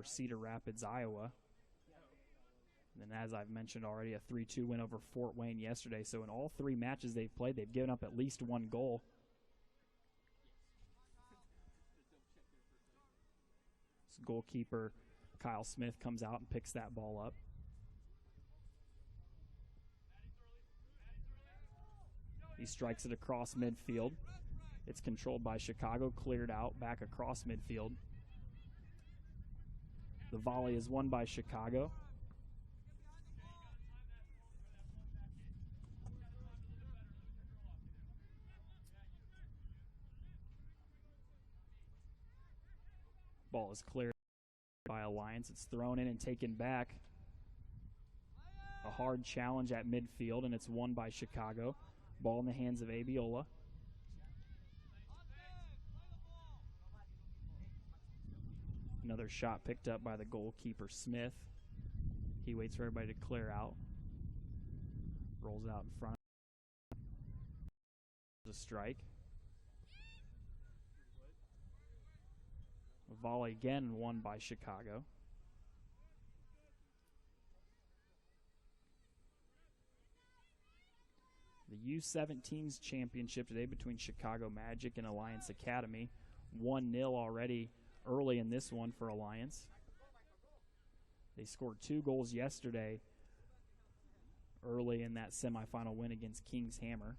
Cedar Rapids, Iowa. And then, as I've mentioned already, a 3-2 win over Fort Wayne yesterday. So in all 3 matches they've played, they've given up at least 1 goal. So goalkeeper Kyle Smith comes out and picks that ball up. He strikes it across midfield. It's controlled by Chicago, cleared out, back across midfield. The volley is won by Chicago. Ball is cleared by Alliance. It's thrown in and taken back. A hard challenge at midfield, and it's won by Chicago. Ball in the hands of Abiola. Another shot picked up by the goalkeeper, Smith. He waits for everybody to clear out. Rolls it out in front. A strike. A volley again won by Chicago. The U17's championship today between Chicago Magic and Alliance Academy. 1-0 already early in this one for Alliance. They scored 2 goals yesterday early in that semifinal win against Kings Hammer.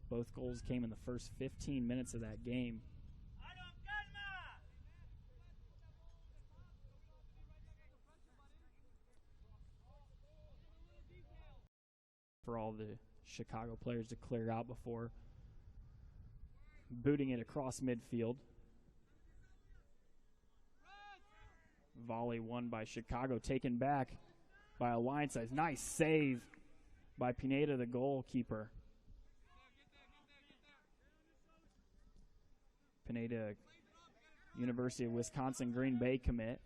Both goals came in the first 15 minutes of that game. For all the Chicago players to clear out before booting it across midfield. Volley won by Chicago, taken back by Alliance. A nice save by Pineda, the goalkeeper. Pineda, University of Wisconsin Green Bay commit.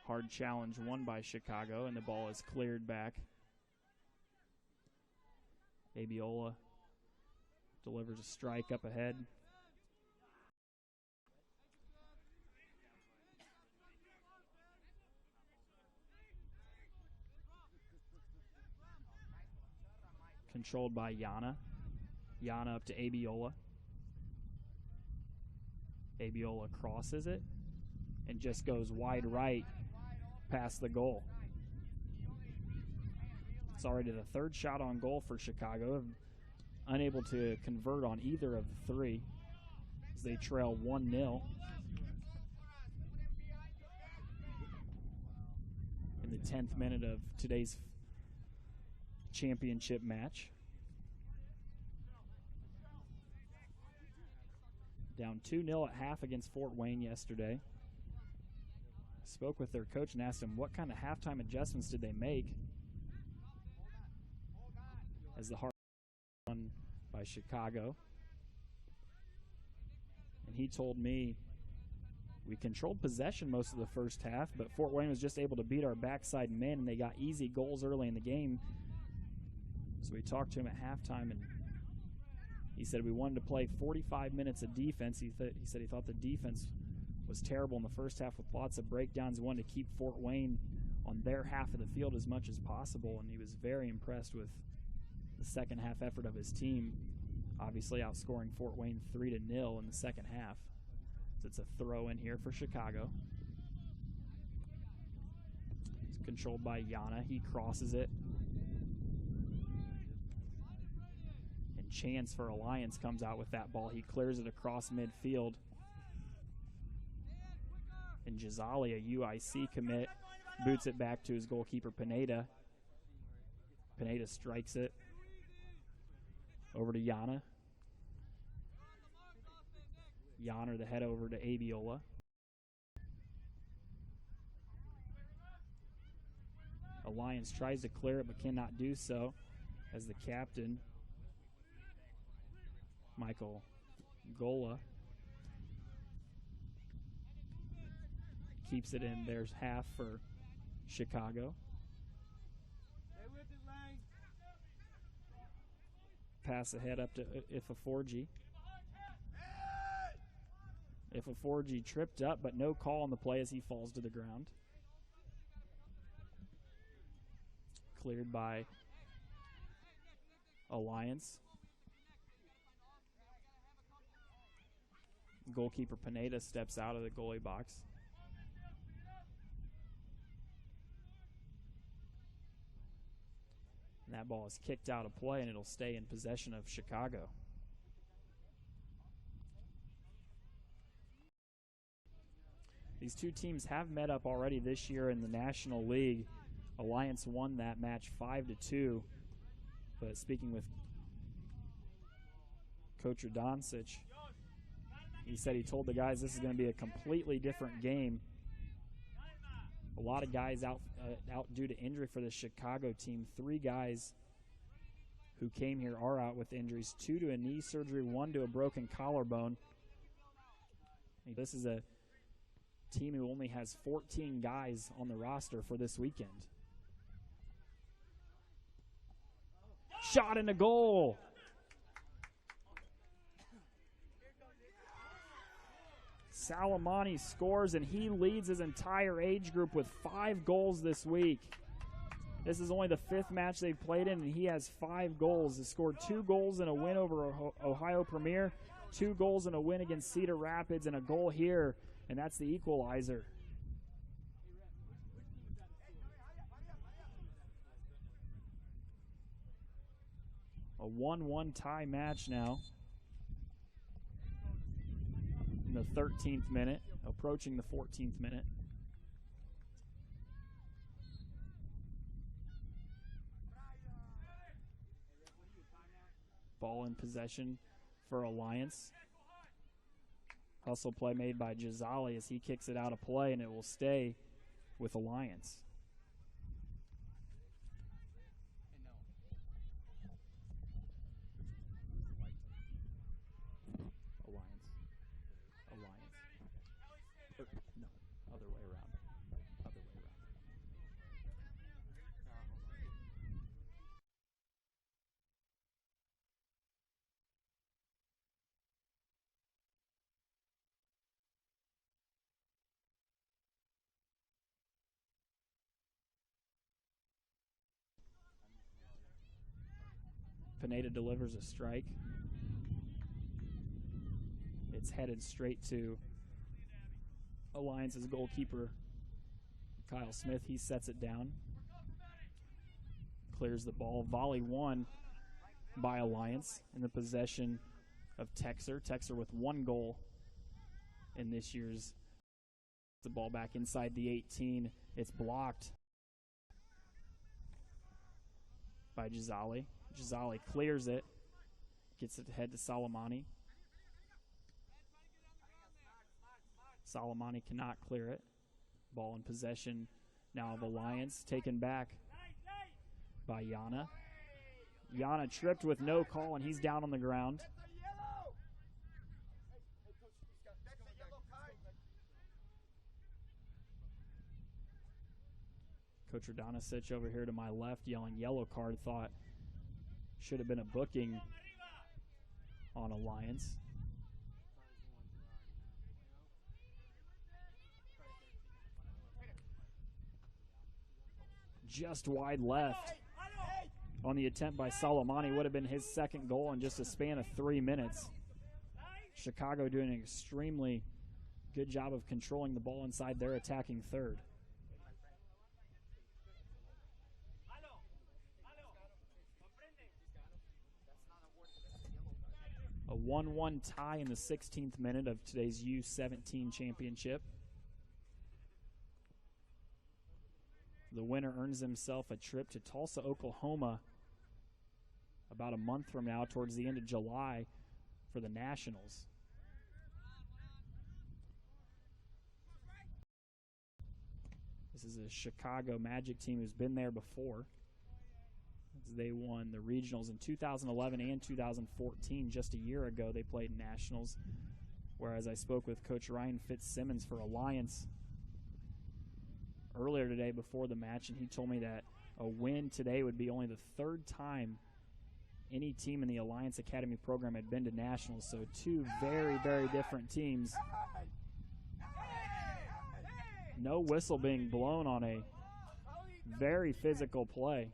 Hard challenge won by Chicago, and the ball is cleared back. Abiola delivers a strike up ahead. Controlled by Yana. Yana up to Abiola. Abiola crosses it and just goes wide right past the goal. It's already the 3rd shot on goal for Chicago. Unable to convert on either of the 3 as they trail 1-0. In the 10th minute of today's championship match. Down 2-0 at half against Fort Wayne yesterday. Spoke with their coach and asked him what kind of halftime adjustments did they make as the hard won by Chicago. And he told me we controlled possession most of the first half, but Fort Wayne was just able to beat our backside men, and they got easy goals early in the game. So we talked to him at halftime, and he said we wanted to play 45 minutes of defense. He said he thought the defense was terrible in the first half with lots of breakdowns. He wanted to keep Fort Wayne on their half of the field as much as possible, and he was very impressed with the second half effort of his team, obviously outscoring Fort Wayne 3-0 in the second half. So it's a throw in here for Chicago. It's controlled by Yana. He crosses it. And Chance for Alliance comes out with that ball. He clears it across midfield. And Jazali, a UIC commit, boots it back to his goalkeeper, Pineda. Pineda strikes it over to Yana. Yana the head over to Abiola. Alliance tries to clear it but cannot do so as the captain, Michael Gola, keeps it in. There's half for Chicago. Pass ahead up to Ifaforji. Ifaforji tripped up, but no call on the play as he falls to the ground. Cleared by Alliance. Goalkeeper Pineda steps out of the goalie box. And that ball is kicked out of play, and it'll stay in possession of Chicago. These two teams have met up already this year in the National League. Alliance won that match 5-2. But speaking with Coach Radoncic, he said he told the guys this is going to be a completely different game. A lot of guys out due to injury for the Chicago team. 3 guys who came here are out with injuries. 2 to a knee surgery, 1 to a broken collarbone. This is a team who only has 14 guys on the roster for this weekend. Shot in the goal. Salamani scores, and he leads his entire age group with 5 goals this week. This is only the 5th match they've played in, and he has 5 goals. He scored 2 goals in a win over Ohio Premier, 2 goals in a win against Cedar Rapids, and a goal here, and that's the equalizer. A 1-1 tie match now. In the 13th minute, approaching the 14th minute. Ball in possession for Alliance. Hustle play made by Jazali as he kicks it out of play, and it will stay with Alliance. Pineda delivers a strike. It's headed straight to Alliance's goalkeeper, Kyle Smith. He sets it down. Clears the ball. Volley won by Alliance in the possession of Texer. Texer with 1 goal in this year's. The ball back inside the 18. It's blocked by Jazali. Jazali clears it, gets it ahead to Salamani. Salamani cannot clear it. Ball in possession now of Alliance, taken back by Yana. Yana tripped with no call, and he's down on the ground. Coach Radoncic over here to my left yelling yellow card, thought should have been a booking on Alliance. Just wide left on the attempt by Salamani. Would have been his 2nd goal in just a span of 3 minutes. Chicago doing an extremely good job of controlling the ball inside their attacking third. A 1-1 tie in the 16th minute of today's U17 championship. The winner earns himself a trip to Tulsa, Oklahoma about a month from now, towards the end of July, for the Nationals. This is a Chicago Magic team who's been there before. They won the regionals in 2011 and 2014. Just a year ago, they played nationals. Whereas I spoke with Coach Ryan Fitzsimmons for Alliance earlier today before the match, and he told me that a win today would be only the 3rd time any team in the Alliance Academy program had been to nationals. So two very, very different teams. No whistle being blown on a very physical play.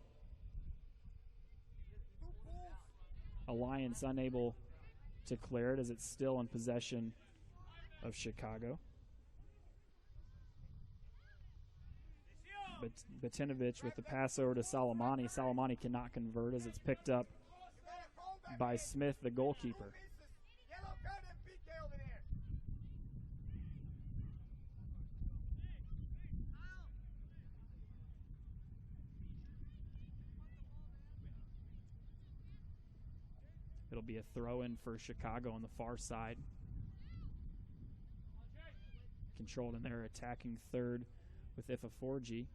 Alliance unable to clear it as it's still in possession of Chicago. But Batinovich with the pass over to Salamani. Salamani cannot convert as it's picked up by Smith, the goalkeeper. It'll be a throw-in for Chicago on the far side. Controlled in their attacking third with Ifaforji.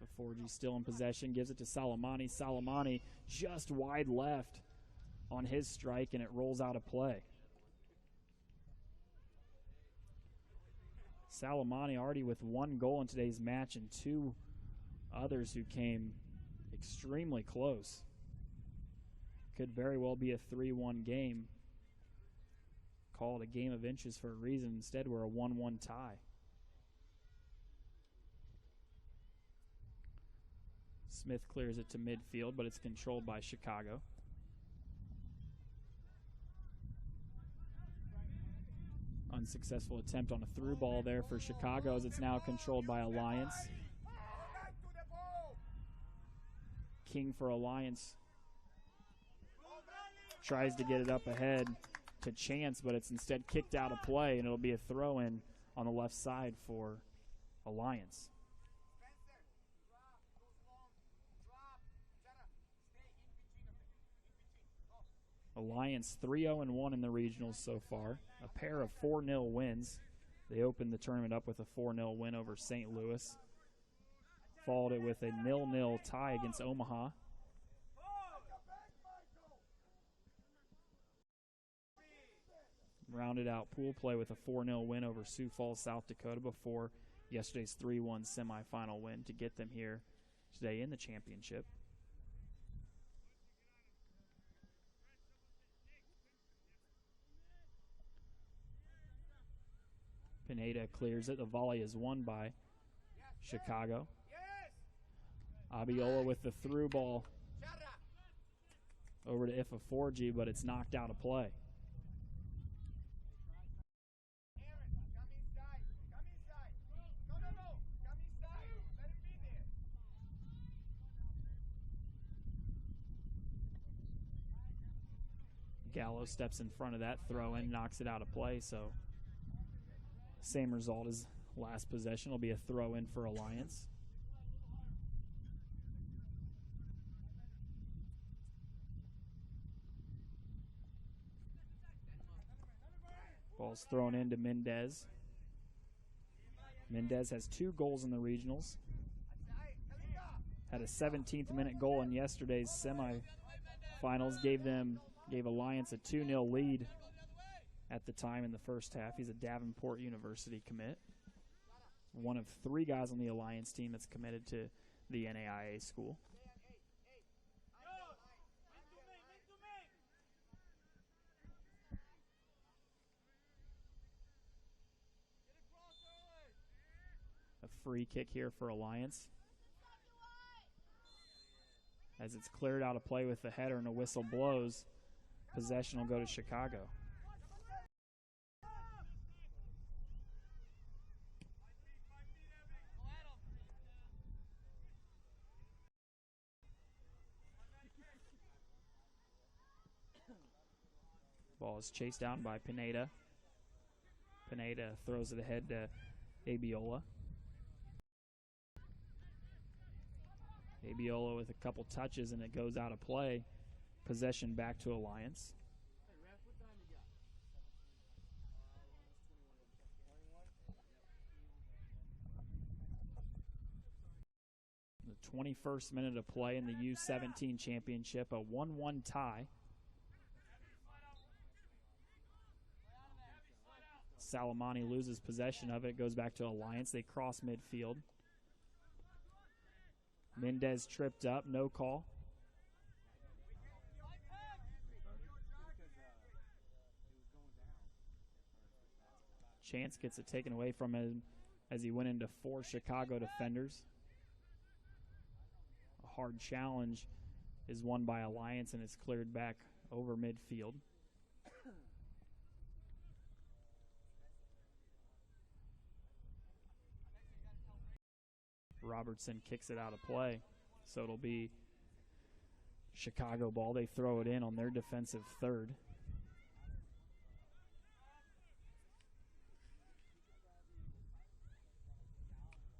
Ifaforji still in possession, gives it to Salamani. Salamani just wide left on his strike, and it rolls out of play. Salamani already with one goal in today's match and two others who came extremely close. Could very well be a 3-1 game. Call it a game of inches for a reason. Instead, we're a 1-1 tie. Smith clears it to midfield, but it's controlled by Chicago. Unsuccessful attempt on a through ball there for Chicago as it's now controlled by Alliance. King for Alliance tries to get it up ahead to Chance, but it's instead kicked out of play, and it'll be a throw-in on the left side for Alliance. Alliance 3-0-1 in the regionals so far, a pair of 4-0 wins. They opened the tournament up with a 4-0 win over St. Louis. Followed it with a 0-0 tie against Omaha. Rounded out pool play with a 4-0 win over Sioux Falls, South Dakota before yesterday's 3-1 semifinal win to get them here today in the championship. Pineda clears it. The volley is won by Chicago. Abiola with the through ball over to Ifaforji, but it's knocked out of play. Gallo steps in front of that throw in, knocks it out of play, so same result as last possession. Will be a throw in for Alliance. Ball's thrown into Mendez. Mendez has 2 goals in the regionals. Had a 17th minute goal in yesterday's semifinals. Gave Alliance a 2-0 lead at the time in the first half. He's a Davenport University commit. One of 3 guys on the Alliance team that's committed to the NAIA school. A free kick here for Alliance, as it's cleared out of play with the header and a whistle blows. Possession will go to Chicago. Ball is chased down by Pineda. Pineda throws it ahead to Abiola. Abiola with a couple touches and it goes out of play. Possession back to Alliance. The 21st minute of play in the U17 championship, a 1-1 tie. Salamani loses possession of it, goes back to Alliance. They cross midfield. Mendez tripped up, no call. Chance gets it taken away from him as he went into 4 Chicago defenders. A hard challenge is won by Alliance and is cleared back over midfield. Robertson kicks it out of play, so it'll be Chicago ball. They throw it in on their defensive third.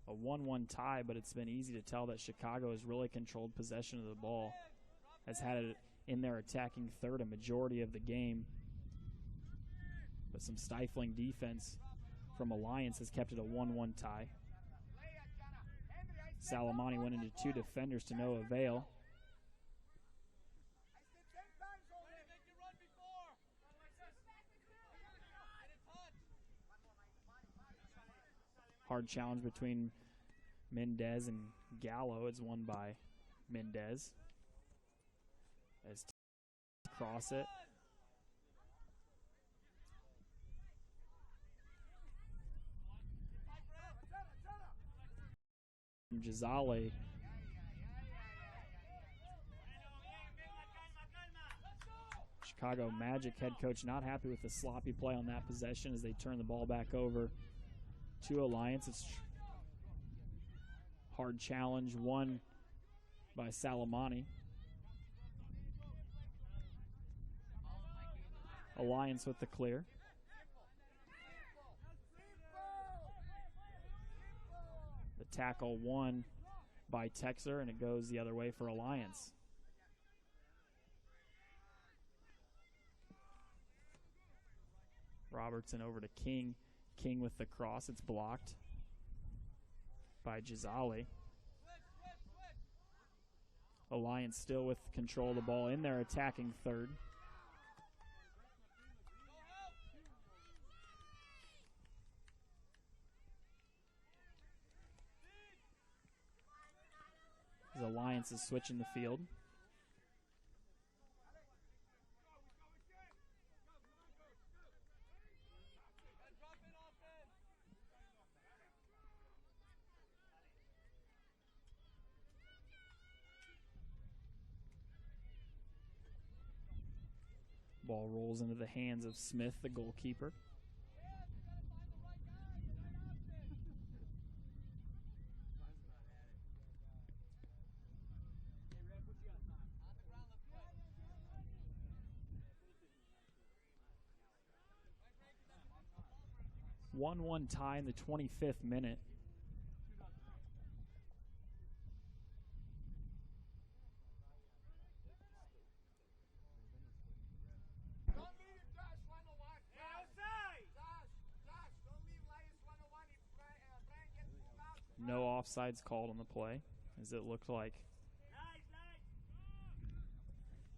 A 1-1 tie, but it's been easy to tell that Chicago has really controlled possession of the ball, has had it in their attacking third a majority of the game, but some stifling defense from Alliance has kept it a 1-1 tie. Salamani went into 2 defenders to no avail. Hard challenge between Mendez and Gallo. It's won by Mendez. As cross it. Gisale. Chicago Magic head coach not happy with the sloppy play on that possession as they turn the ball back over to Alliance. It's hard challenge won by Salamani. Alliance with the clear. The tackle won by Texer, and it goes the other way for Alliance. Robertson over to King. King with the cross. It's blocked by Gisale. Alliance still with control of the ball in their attacking third. As Alliance is switching the field. Ball rolls into the hands of Smith, the goalkeeper. One tie in the 25th minute. No offsides called on the play, as it looked like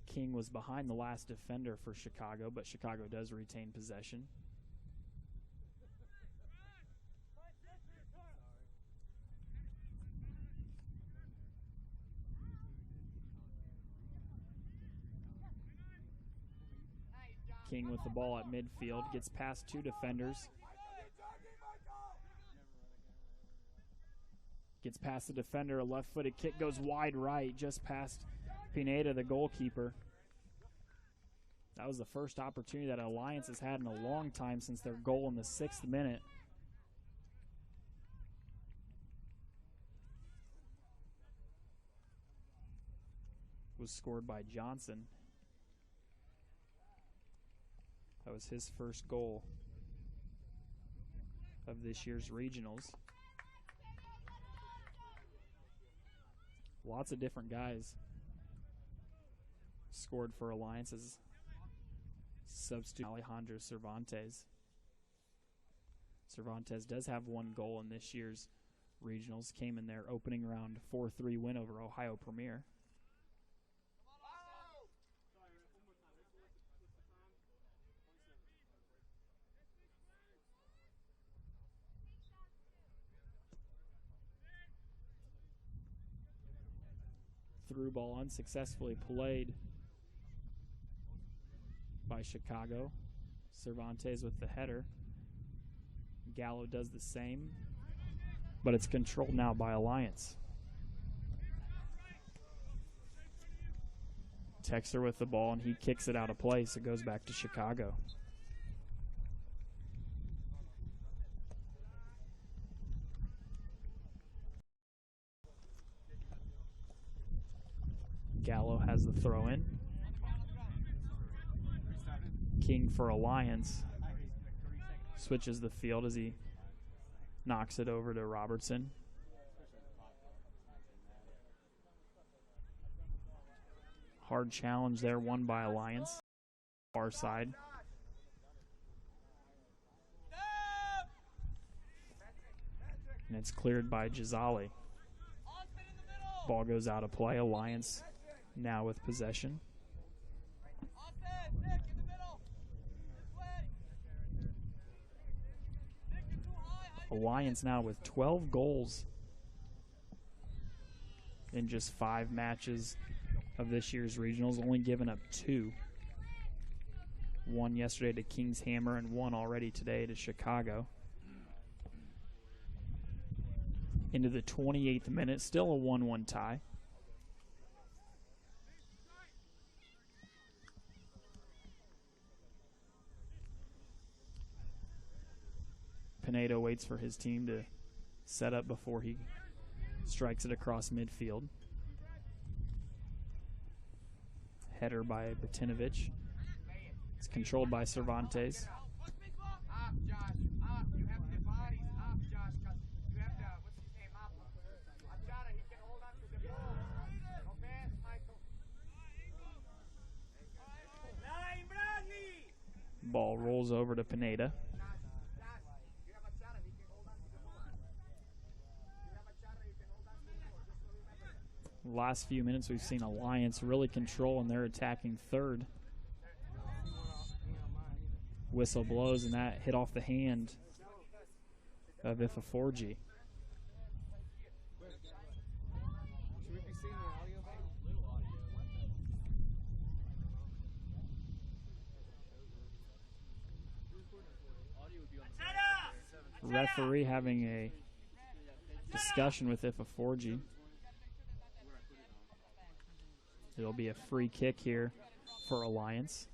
King was behind the last defender for Chicago, but Chicago does retain possession. King with the ball at midfield, gets past 2 defenders. Gets past the defender, a left-footed kick goes wide right, just past Pineda, the goalkeeper. That was the first opportunity that Alliance has had in a long time since their goal in the 6th minute. Was scored by Johnson. That was his first goal of this year's regionals. Lots of different guys scored for Alliance as substitute Alejandro Cervantes. Cervantes does have 1 goal in this year's regionals. Came in their opening round 4-3 win over Ohio Premier. through ball unsuccessfully played by Chicago. Cervantes with the header. Gallo does the same, but it's controlled now by Alliance. Texter with the ball, and he kicks it out of play, so it goes back to Chicago. Gallo has the throw in. King for Alliance switches the field as he knocks it over to Robertson. Hard challenge there, won by Alliance. Far side. And it's cleared by Gisali. Ball goes out of play. Alliance now with possession. Alliance now with 12 goals in just 5 matches of this year's regionals, only given up 2. 1 yesterday to King's Hammer and 1 already today to Chicago. Into the 28th minute, still a 1-1 tie. Pineda waits for his team to set up before he strikes it across midfield. Header by Batinovich. It's controlled by Cervantes. Ball rolls over to Pineda. Last few minutes we've seen Alliance really control and they're attacking third. Whistle blows and that hit off the hand of Ifaforji. Referee having a discussion with Ifaforji. It'll be a free kick here for Alliance.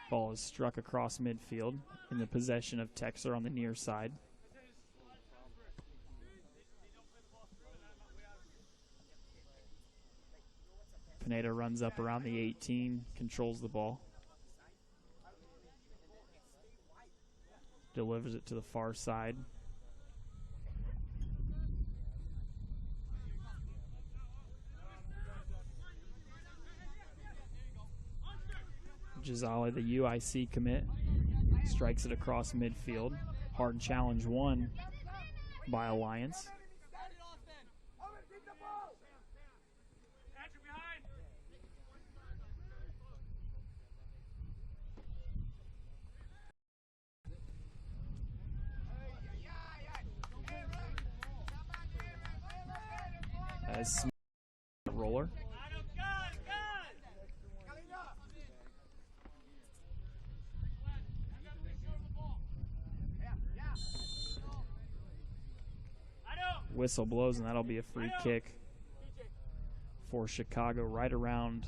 Ball is struck across midfield in the possession of Texer on the near side. Pineda runs up around the 18, controls the ball. Delivers it to the far side. Gisali, the UIC commit, strikes it across midfield. Hard challenge won by Alliance. As roller. Whistle blows, and that'll be a free kick for Chicago right around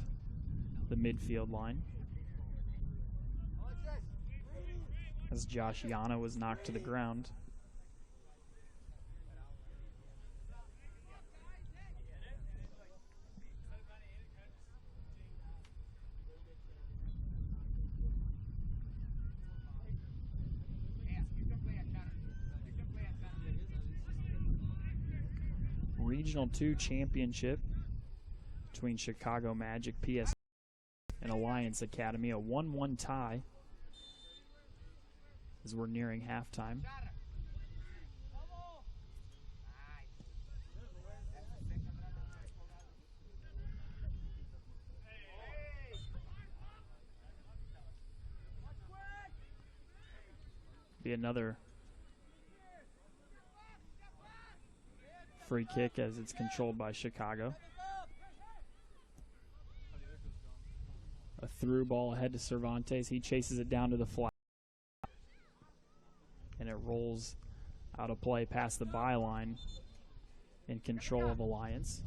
the midfield line. As Josh Yana was knocked to the ground. Regional 2 championship between Chicago Magic, PSG, and Alliance Academy. A 1-1 tie as we're nearing halftime. Be another free kick as it's controlled by Chicago. A through ball ahead to Cervantes. He chases it down to the flat. And it rolls out of play past the byline in control of Alliance.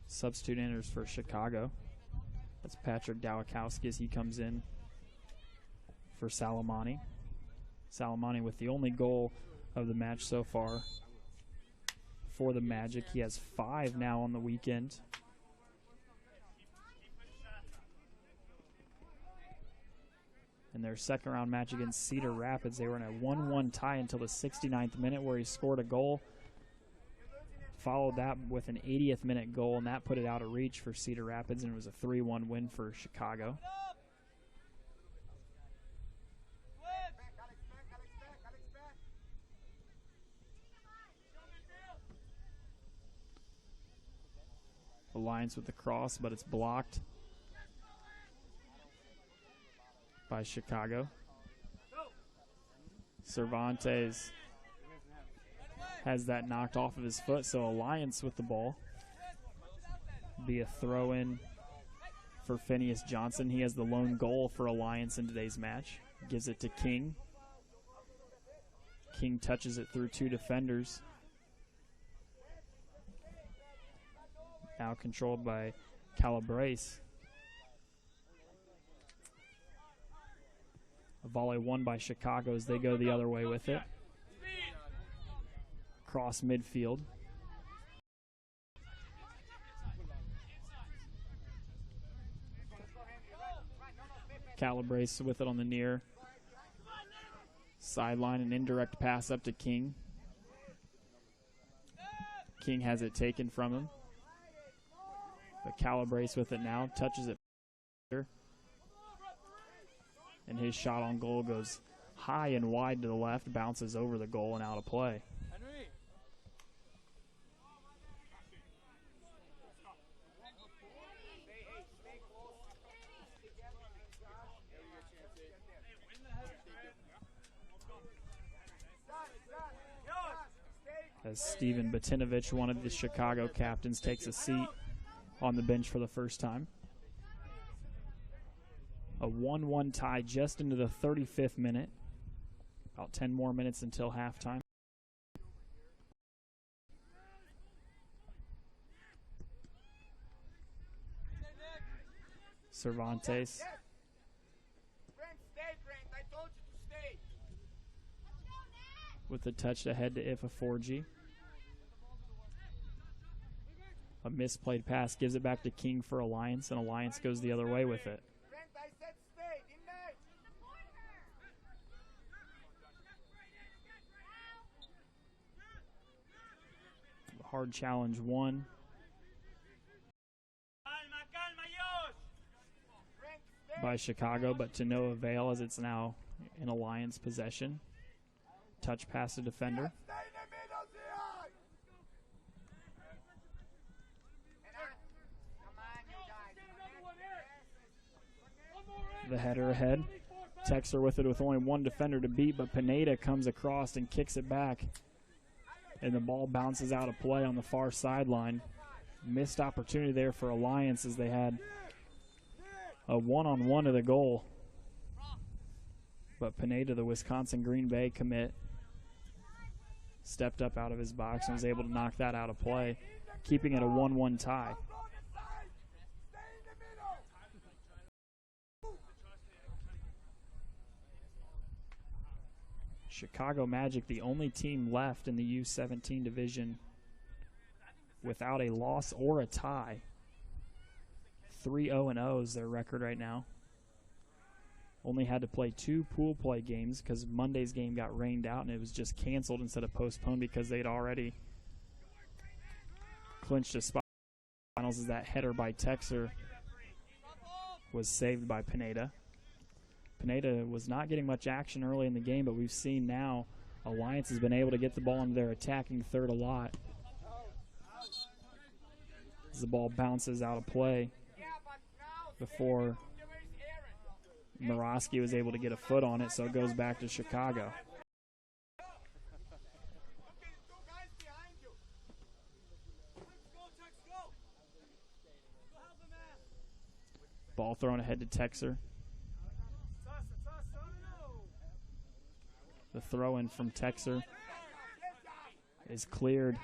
Substitute enters for Chicago. That's Patrick Dawakowski as he comes in for Salamani. Salamani with the only goal of the match so far for the Magic. He has 5 now on the weekend. In their second round match against Cedar Rapids, they were in a 1-1 tie until the 69th minute where he scored a goal. Followed that with an 80th minute goal, and that put it out of reach for Cedar Rapids, and it was a 3-1 win for Chicago. Alliance with the cross, but it's blocked by Chicago. Cervantes has that knocked off of his foot, so Alliance with the ball. Be a throw-in for Phineas Johnson. He has the lone goal for Alliance in today's match. Gives it to King. King touches it through 2 defenders. Now controlled by Calabrese. A volley won by Chicago as they go the other way with it. Cross midfield. Calabrese with it on the near sideline, an indirect pass up to King. King has it taken from him. But Calabrese with it now, touches it. And his shot on goal goes high and wide to the left, bounces over the goal and out of play. As Steven Batinovich, one of the Chicago captains, takes a seat on the bench for the first time. A 1-1 tie just into the 35th minute. About 10 more minutes until halftime. Cervantes. With the touch ahead to Ifa4G. A misplayed pass gives it back to King for Alliance, and Alliance goes the other way with it. Hard challenge won. By Chicago, but to no avail as it's now in Alliance possession. Touch past the defender. The header ahead. Texer with it with only 1 defender to beat, but Pineda comes across and kicks it back. And the ball bounces out of play on the far sideline. Missed opportunity there for Alliance as they had a one-on-one to the goal. But Pineda, the Wisconsin Green Bay commit, stepped up out of his box and was able to knock that out of play, keeping it a 1-1 tie. Chicago Magic, the only team left in the U17 division without a loss or a tie. 3-0-0 is their record right now. Only had to play 2 pool play games because Monday's game got rained out and it was just canceled instead of postponed because they'd already clinched a spot. Finals as that header by Texer was saved by Pineda. Pineda was not getting much action early in the game, but we've seen now Alliance has been able to get the ball into their attacking third a lot. as the ball bounces out of play before Morosky was able to get a foot on it, so it goes back to Chicago. Ball thrown ahead to Texer. The throw-in from Texer is cleared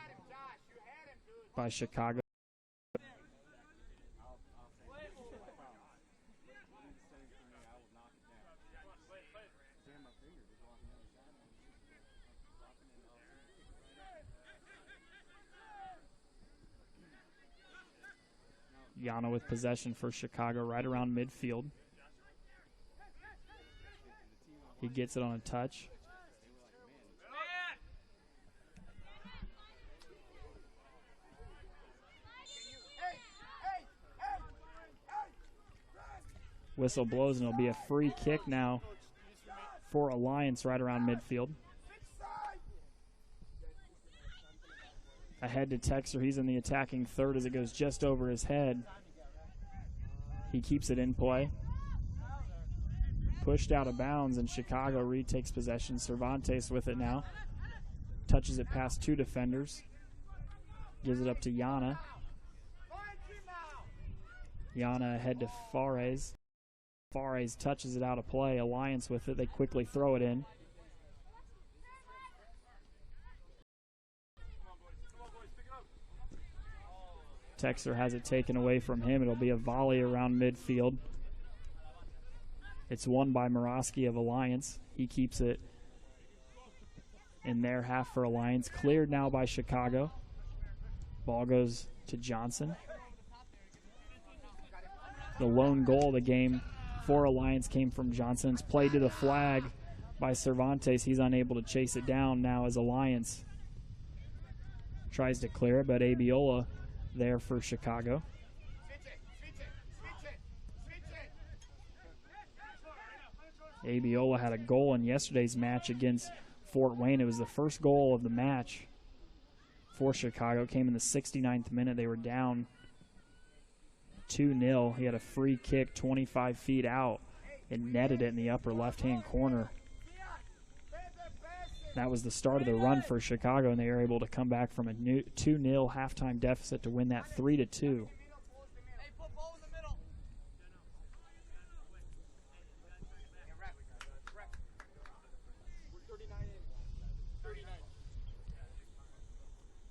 by Chicago. Yana with possession for Chicago right around midfield. He gets it on a touch. Whistle blows, and it'll be a free kick now for Alliance right around midfield. Ahead to Texer. He's in the attacking third as it goes just over his head. He keeps it in play. Pushed out of bounds, and Chicago retakes possession. Cervantes with it now. Touches it past two defenders. Gives it up to Yana. Yana ahead to Fares. Fares touches it out of play. Alliance with it. They quickly throw it in. Texer has it taken away from him. It'll be a volley around midfield. It's won by Morosky of Alliance. He keeps it in their half for Alliance. Cleared now by Chicago. Ball goes to Johnson. The lone goal of the game for Alliance came from Johnson. It's played to the flag by Cervantes. He's unable to chase it down now as Alliance tries to clear it, but Abiola there for Chicago. Abiola had a goal in yesterday's match against Fort Wayne. It was the first goal of the match for Chicago. It came in the 69th minute. They were down 2-0. He had a free kick 25 feet out and netted it in the upper left-hand corner. That was the start of the run for Chicago, and they were able to come back from a 2-0 halftime deficit to win that 3-2.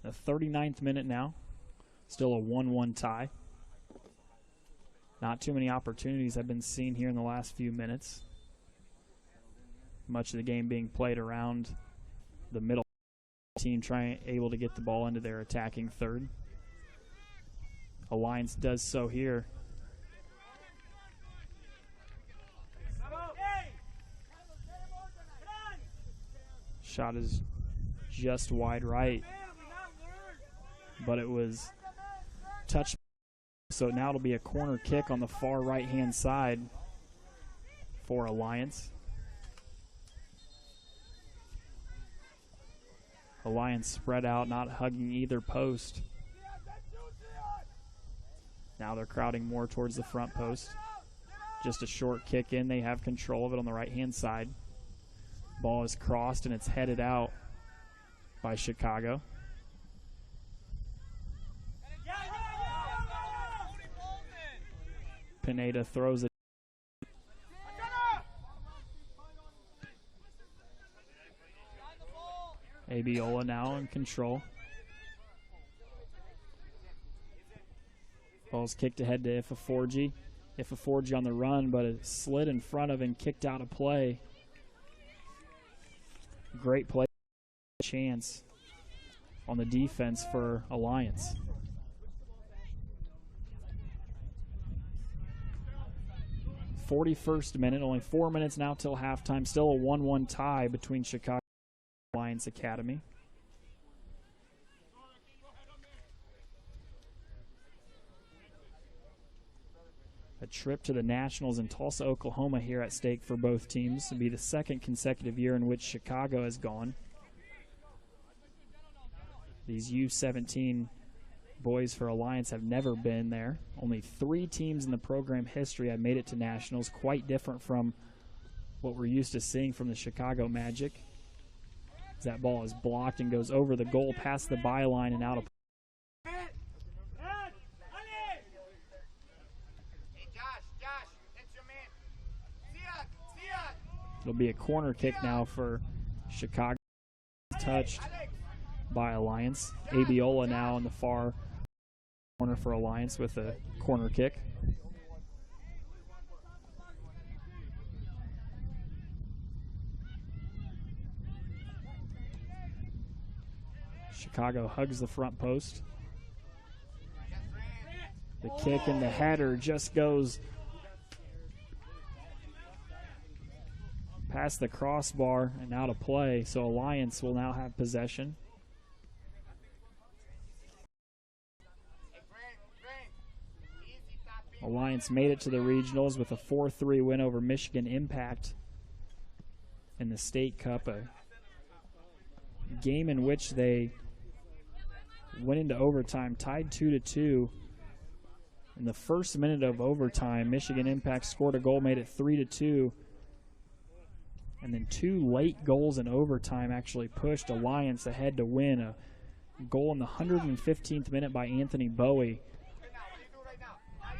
The 39th minute now, still a 1-1 tie. Not too many opportunities have been seen here in the last few minutes. Much of the game being played around the middle. Team able to get the ball into their attacking third. Alliance does so here. Shot is just wide right, but it was touched. So now it'll be a corner kick on the far right-hand side for Alliance. Alliance spread out, not hugging either post. Now they're crowding more towards the front post. Just a short kick in. They have control of it on the right-hand side. Ball is crossed, and it's headed out by Chicago. Pineda throws it. Abiola now in control. Ball's kicked ahead to Ifaforji. Ifaforji on the run, but it slid in front of and kicked out of play. Great play. Chance on the defense for Alliance. .41st minute, only 4 minutes now till halftime. Still a 1-1 tie between Chicago and Alliance Academy. A trip to the Nationals in Tulsa, Oklahoma here at stake for both teams. It'll be the second consecutive year in which Chicago has gone. These U17 boys for Alliance have never been there. Only 3 teams in the program history have made it to nationals, quite different from what we're used to seeing from the Chicago Magic. That ball is blocked and goes over the goal, past the byline and out of. It'll be a corner kick now for Chicago. Touched by Alliance. Abiola now in the far corner for Alliance with a corner kick. Chicago hugs the front post. The kick and the header just goes past the crossbar and out of play, so Alliance will now have possession. Alliance made it to the regionals with a 4-3 win over Michigan Impact in the State Cup, a game in which they went into overtime, tied 2-2. In the first minute of overtime, Michigan Impact scored a goal, made it 3-2. And then 2 late goals in overtime actually pushed Alliance ahead to win. A goal in the 115th minute by Anthony Bowie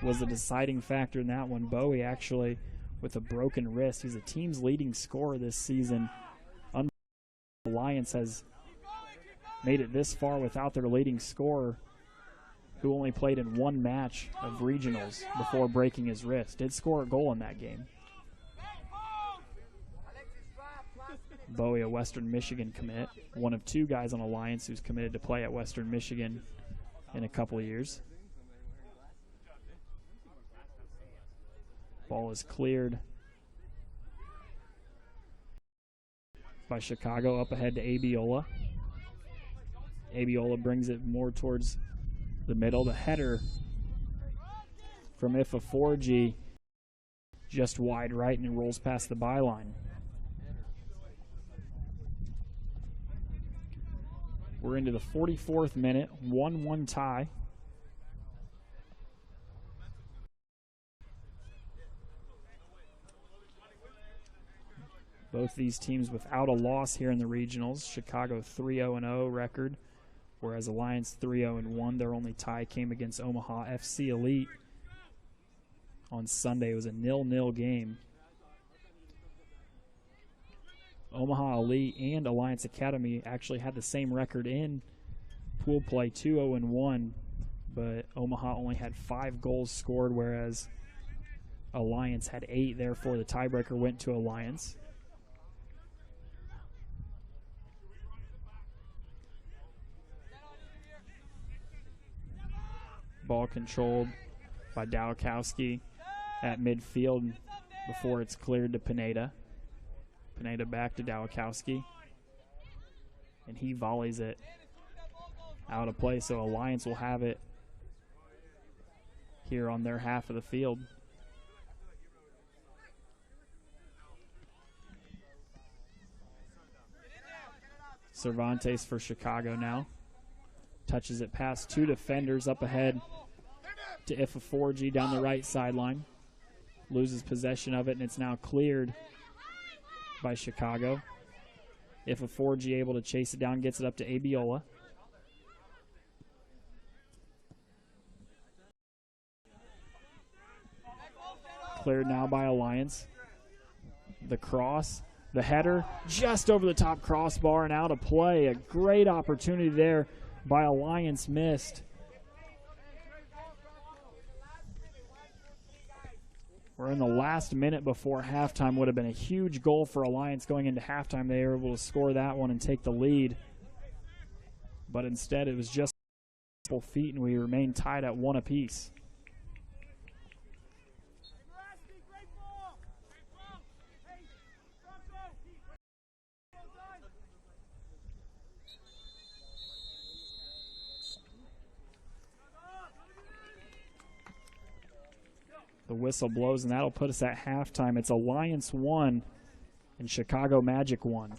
was the deciding factor in that one. Bowie actually with a broken wrist. He's the team's leading scorer this season. Alliance has made it this far without their leading scorer, who only played in 1 match of regionals before breaking his wrist. Did score a goal in that game. Bowie, a Western Michigan commit, one of 2 guys on Alliance who's committed to play at Western Michigan in a couple of years. Ball is cleared by Chicago, up ahead to Abiola. Abiola brings it more towards the middle. The header from Ifa4G just wide right, and it rolls past the byline. We're into the 44th minute, 1-1 tie. Both these teams without a loss here in the regionals. Chicago 3-0-0 record, whereas Alliance 3-0-1. Their only tie came against Omaha FC Elite on Sunday. It was a 0-0 game. Omaha Elite and Alliance Academy actually had the same record in pool play, 2-0-1, but Omaha only had 5 goals scored, whereas Alliance had 8. Therefore, the tiebreaker went to Alliance. Ball controlled by Dałkowski at midfield before it's cleared to Pineda. Pineda back to Dałkowski, and he volleys it out of play, so Alliance will have it here on their half of the field. Cervantes for Chicago now. Touches it past 2 defenders up ahead to Ifa4G down the right sideline. Loses possession of it, and it's now cleared by Chicago. Ifa4G able to chase it down, gets it up to Abiola. Cleared now by Alliance. The cross, the header, just over the top crossbar and out of play. A great opportunity there by Alliance missed. We're in the last minute before halftime. Would have been a huge goal for Alliance going into halftime. They were able to score that one and take the lead. But instead, it was just feet, and we remain tied at 1 apiece. The whistle blows, and that'll put us at halftime. It's Alliance 1 and Chicago Magic 1.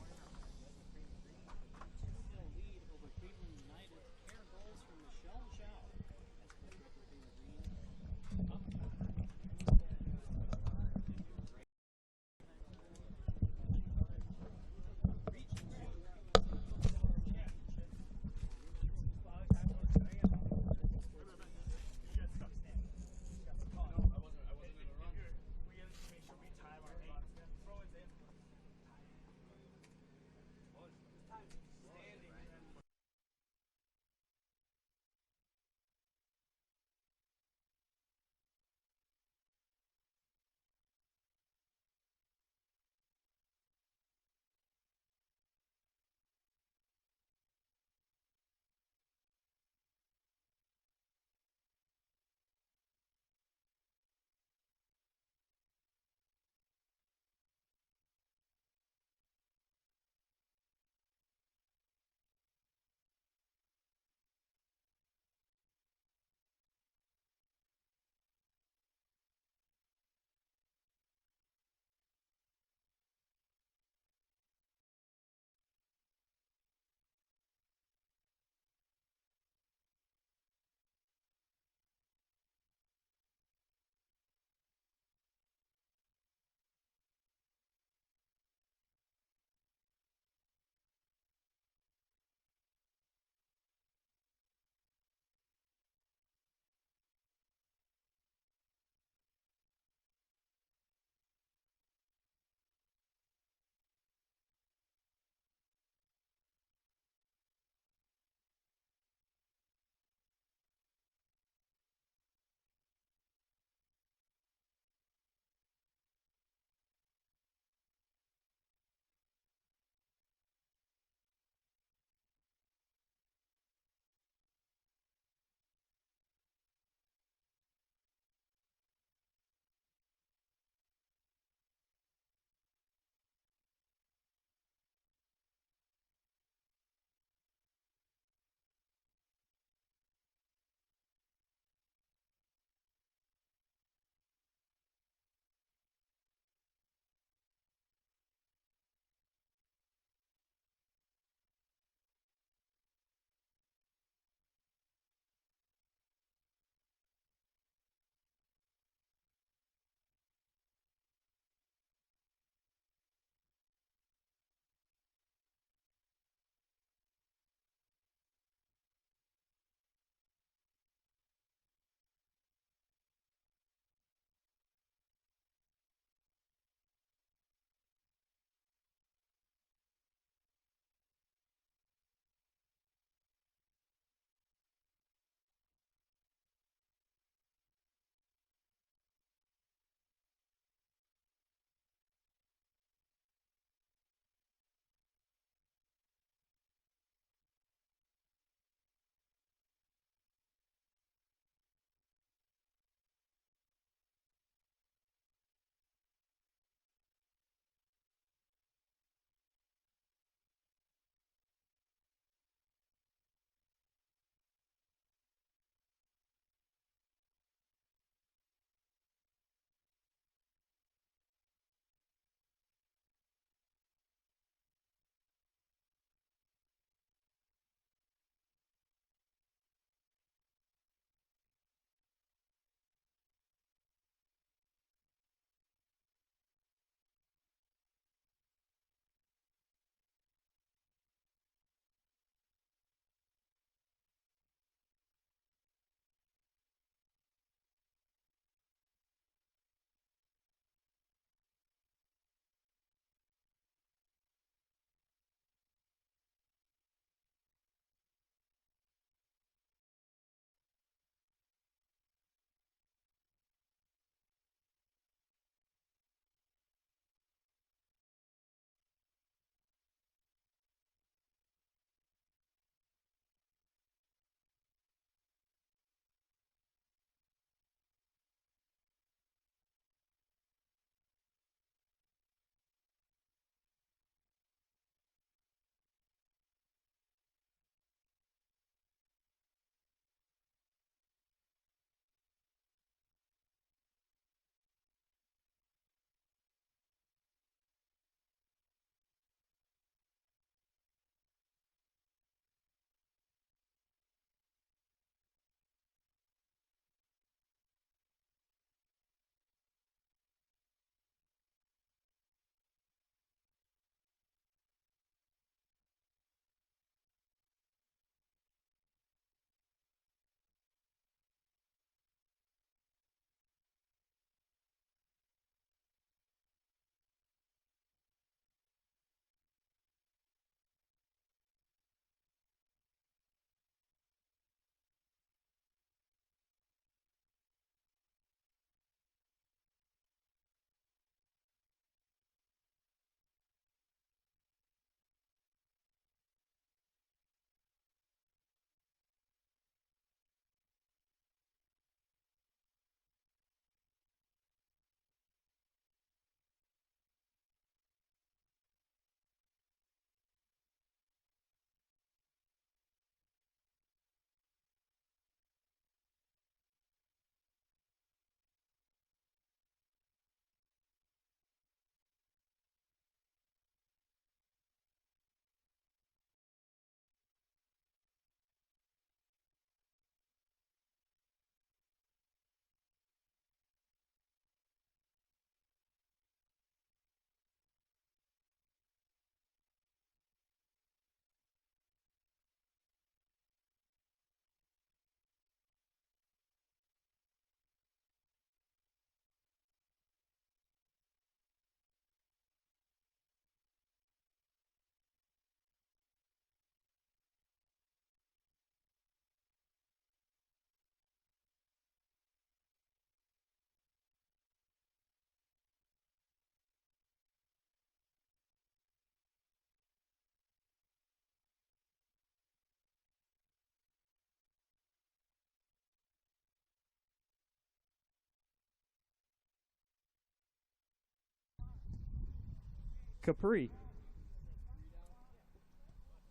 Capri,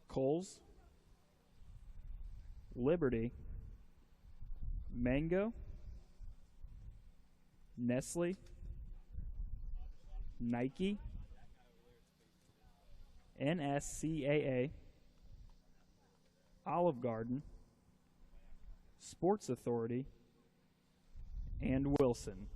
Coles, Liberty, Mango, Nestle, Nike, NSCAA, Olive Garden, Sports Authority, and Wilson.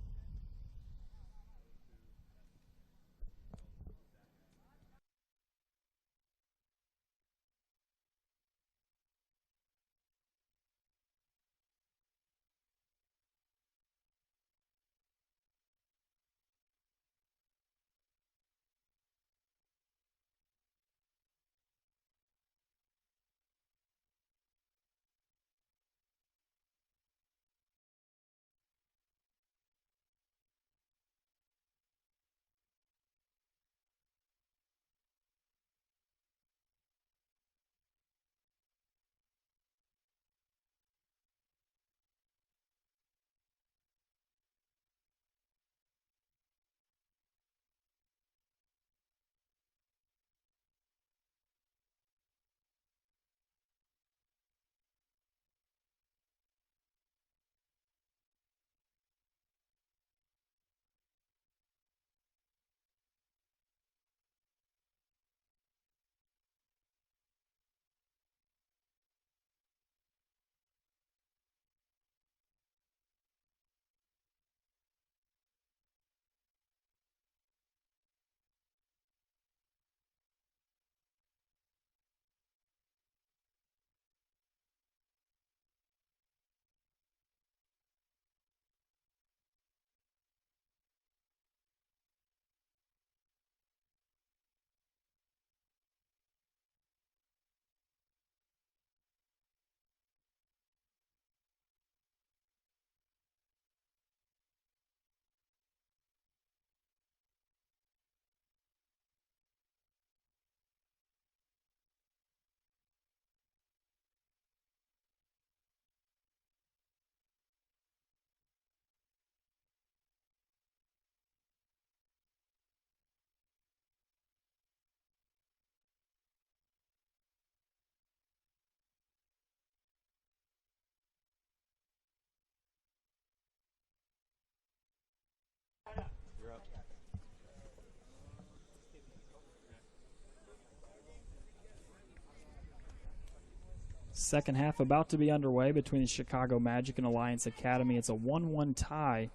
Second half about to be underway between the Chicago Magic and Alliance Academy. It's a 1-1 tie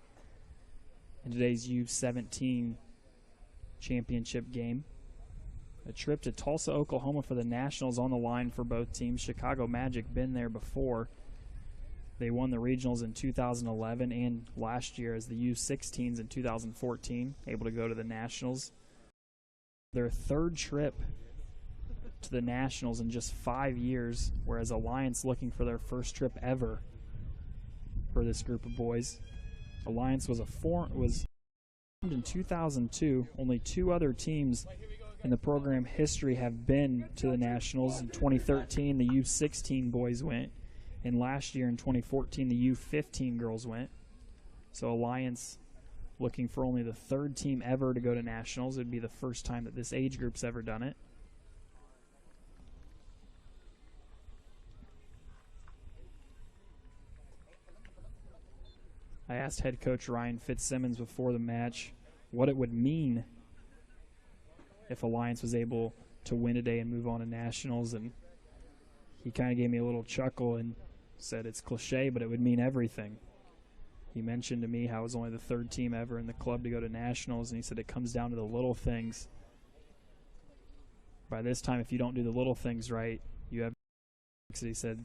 in today's U17 championship game. A trip to Tulsa, Oklahoma for the Nationals on the line for both teams. Chicago Magic been there before. They won the regionals in 2011 and last year as the U16s in 2014, able to go to the Nationals. Their third trip to the Nationals in just 5 years, whereas Alliance looking for their first trip ever for this group of boys. Alliance was formed in 2002. Only 2 other teams in the program history have been to the Nationals. In 2013, the U16 boys went, and last year in 2014, the U15 girls went. So Alliance looking for only the 3rd team ever to go to Nationals. It would be the first time that this age group's ever done it. I asked head coach Ryan Fitzsimmons before the match what it would mean if Alliance was able to win today and move on to Nationals, and he kind of gave me a little chuckle and said it's cliche, but it would mean everything. He mentioned to me how it was only the 3rd team ever in the club to go to Nationals, and he said it comes down to the little things. By this time, if you don't do the little things right, you have, he said,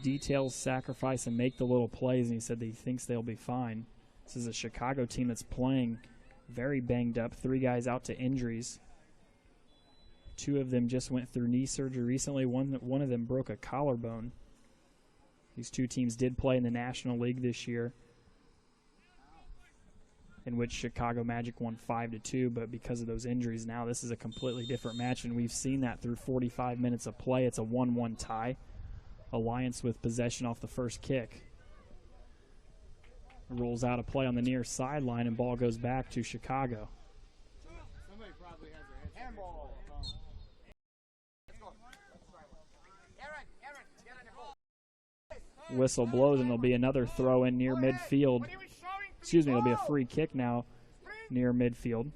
details, sacrifice, and make the little plays, and he said that he thinks they'll be fine. This is a Chicago team that's playing very banged up. 3 guys out to injuries. 2 of them just went through knee surgery recently. One of them broke a collarbone. These 2 teams did play in the National League this year, in which Chicago Magic won 5-2, but because of those injuries, now this is a completely different match, and we've seen that through 45 minutes of play. It's a 1-1 tie. Alliance with possession off the first kick. Rolls out a play on the near sideline, and ball goes back to Chicago. Somebody probably has their Whistle blows, and there'll be another throw in near midfield. Excuse me, it'll be a free kick now near midfield.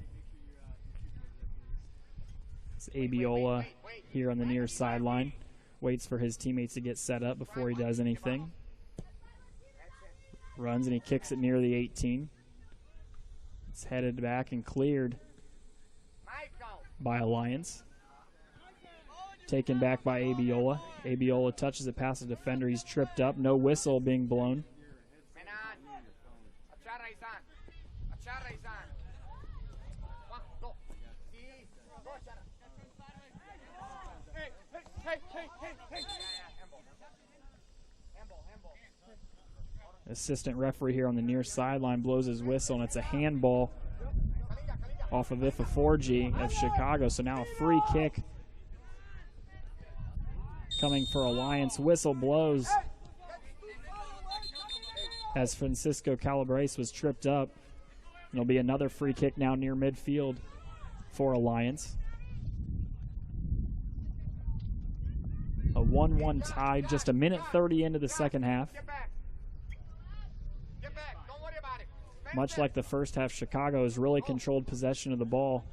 It's Abiola here on the near sideline. Waits for his teammates to get set up before he does anything. Runs and he kicks it near the 18. It's headed back and cleared by Alliance. Taken back by Abiola. Abiola touches it past the defender. He's tripped up. No whistle being blown. Assistant referee here on the near sideline blows his whistle, and it's a handball off of Ifaforji of Chicago. So now a free kick coming for Alliance. Whistle blows as Francisco Calabrese was tripped up. And it'll be another free kick now near midfield for Alliance. A 1-1 tie, just a minute 30 into the second half. Much like the first half, Chicago has really controlled possession of the ball.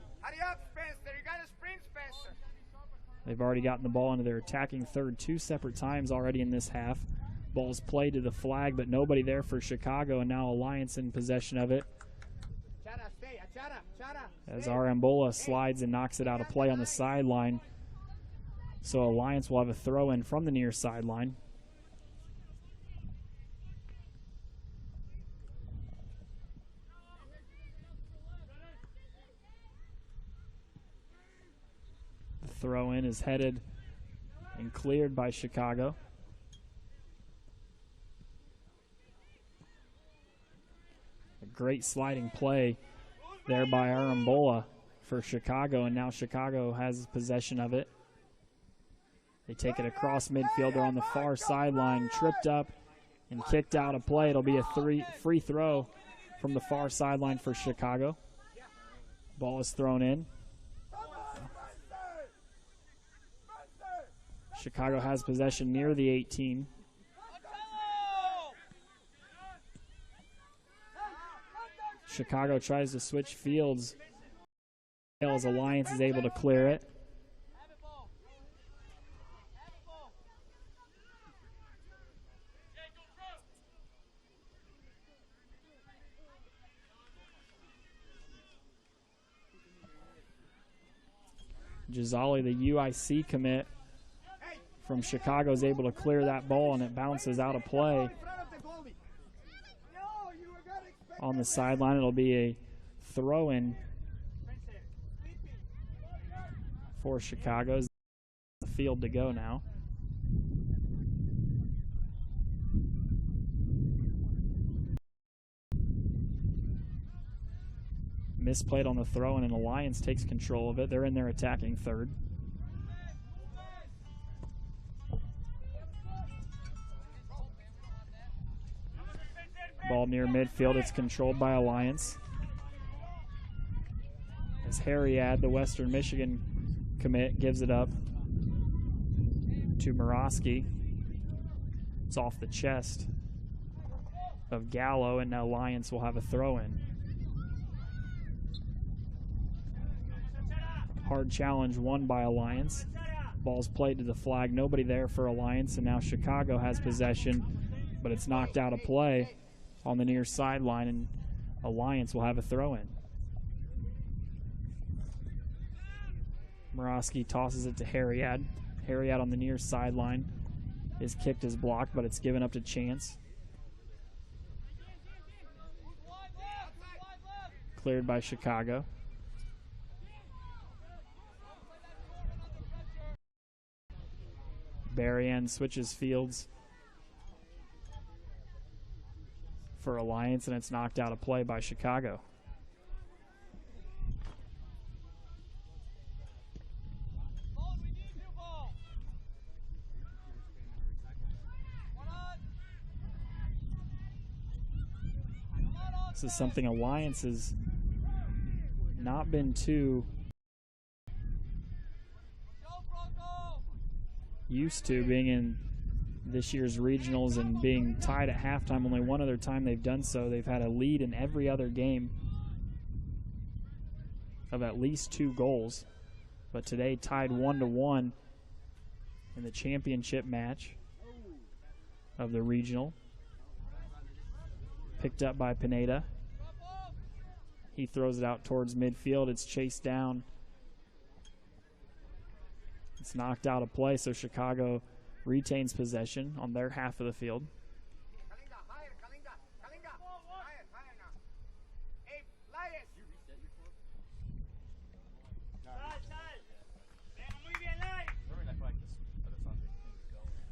They've already gotten the ball into their attacking third 2 separate times already in this half. Ball's played to the flag, but nobody there for Chicago, and now Alliance in possession of it. As Arambola slides and knocks it out of play on the sideline. So Alliance will have a throw-in from the near sideline. The throw-in is headed and cleared by Chicago. A great sliding play there by Arambola for Chicago, and now Chicago has possession of it. They take it across midfield. They're on the far sideline, tripped up and kicked out of play. It'll be a free throw from the far sideline for Chicago. Ball is thrown in. Chicago has possession near the 18. Chicago tries to switch fields as Alliance is able to clear it. Gisali, the UIC commit from Chicago, is able to clear that ball, and it bounces out of play. On the sideline, it'll be a throw-in for Chicago. The field to go now. Misplayed on the throw-in, and Alliance takes control of it. They're in their attacking third. Ball near midfield. It's controlled by Alliance. As Harriad, the Western Michigan commit, gives it up to Murawski. It's off the chest of Gallo, and now Alliance will have a throw-in. Hard challenge won by Alliance. Ball's played to the flag. Nobody there for Alliance, and now Chicago has possession, but it's knocked out of play on the near sideline, and Alliance will have a throw-in. Murawski tosses it to Harriad. Harriad on the near sideline is kicked as blocked, but it's given up to Chance. Cleared by Chicago. Berrien switches fields for Alliance, and it's knocked out of play by Chicago. This is something Alliance has not been too used to, being in this year's regionals and being tied at halftime. Only one other time they've done so. They've had a lead in every other game of at least 2 goals. But today tied 1-1 in the championship match of the regional. Picked up by Pineda. He throws it out towards midfield. It's chased down. It's knocked out of play, so Chicago retains possession on their half of the field.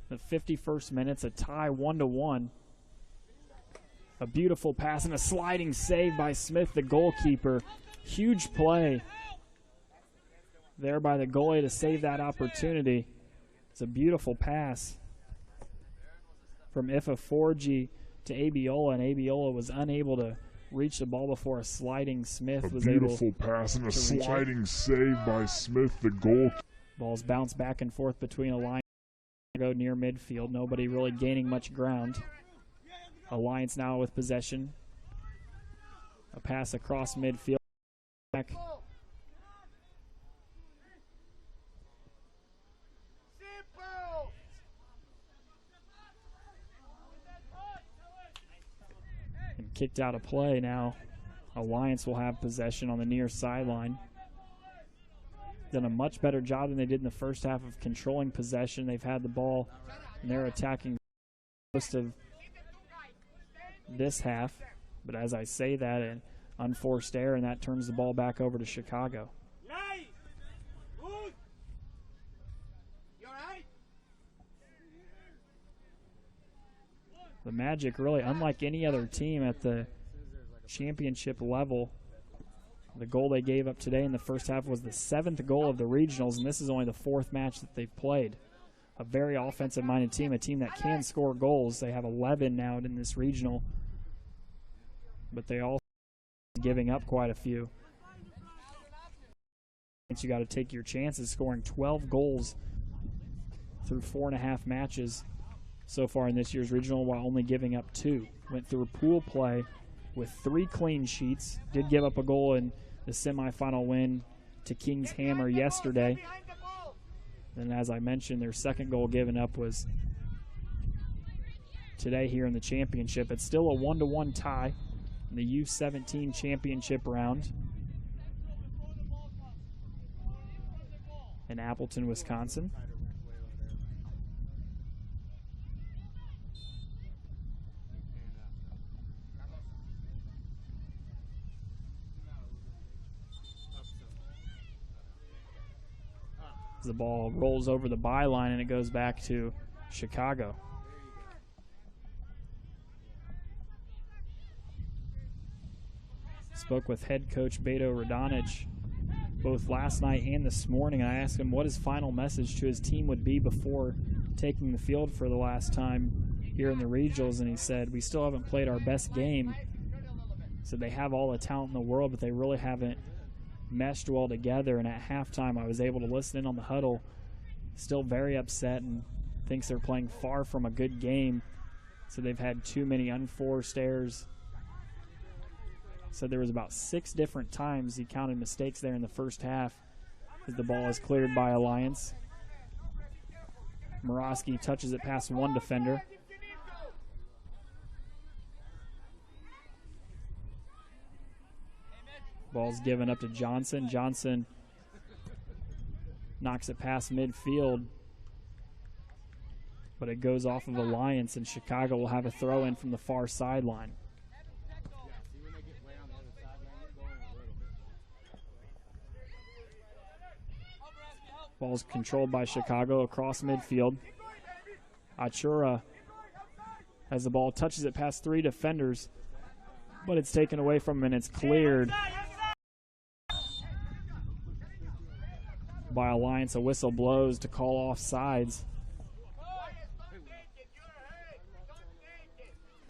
The 51st minute, a tie 1-1. A beautiful pass and a sliding save by Smith, the goalkeeper. Huge play there by the goalie to save that opportunity. It's a beautiful pass from Ifa Forgi to Abiola, and Abiola was unable to reach the ball before a sliding Smith was able to reach it. A beautiful pass and a sliding save by Smith, the goal. Ball's bounced back and forth between Alliance and near midfield. Nobody really gaining much ground. Alliance now with possession. A pass across midfield. Back. And kicked out of play now. Alliance will have possession on the near sideline. Done a much better job than they did in the first half of controlling possession. They've had the ball and they're attacking most of this half. But as I say that, an unforced error, and that turns the ball back over to Chicago. The Magic, really unlike any other team at the championship level, the goal they gave up today in the first half was the 7th goal of the regionals, and this is only the 4th match that they've played. A very offensive-minded team, a team that can score goals. They have 11 now in this regional, but they also giving up quite a few. You got to take your chances, scoring 12 goals through 4.5 matches so far in this year's regional, while only giving up 2. Went through pool play with 3 clean sheets. Did give up a goal in the semifinal win to King's Hammer yesterday. And as I mentioned, their second goal given up was today here in the championship. It's still a 1-1 tie in the U17 championship round in Appleton, Wisconsin. The ball rolls over the byline and it goes back to Chicago. Spoke with head coach Beto Radonjic both last night and this morning. I asked him what his final message to his team would be before taking the field for the last time here in the regionals, and he said, we still haven't played our best game. So they have all the talent in the world, but they really haven't meshed well together. And at halftime I was able to listen in on the huddle, still very upset and thinks they're playing far from a good game. So they've had too many unforced errors. So there was about 6 different times he counted mistakes there in the first half as the ball is cleared by Alliance. Morosky touches it past one defender. Ball's given up to Johnson. Johnson knocks it past midfield, but it goes off of Alliance, and Chicago will have a throw-in from the far sideline. Ball's controlled by Chicago across midfield. Achura, as the ball touches it past 3 defenders, but it's taken away from him and it's cleared by Alliance. A whistle blows to call off sides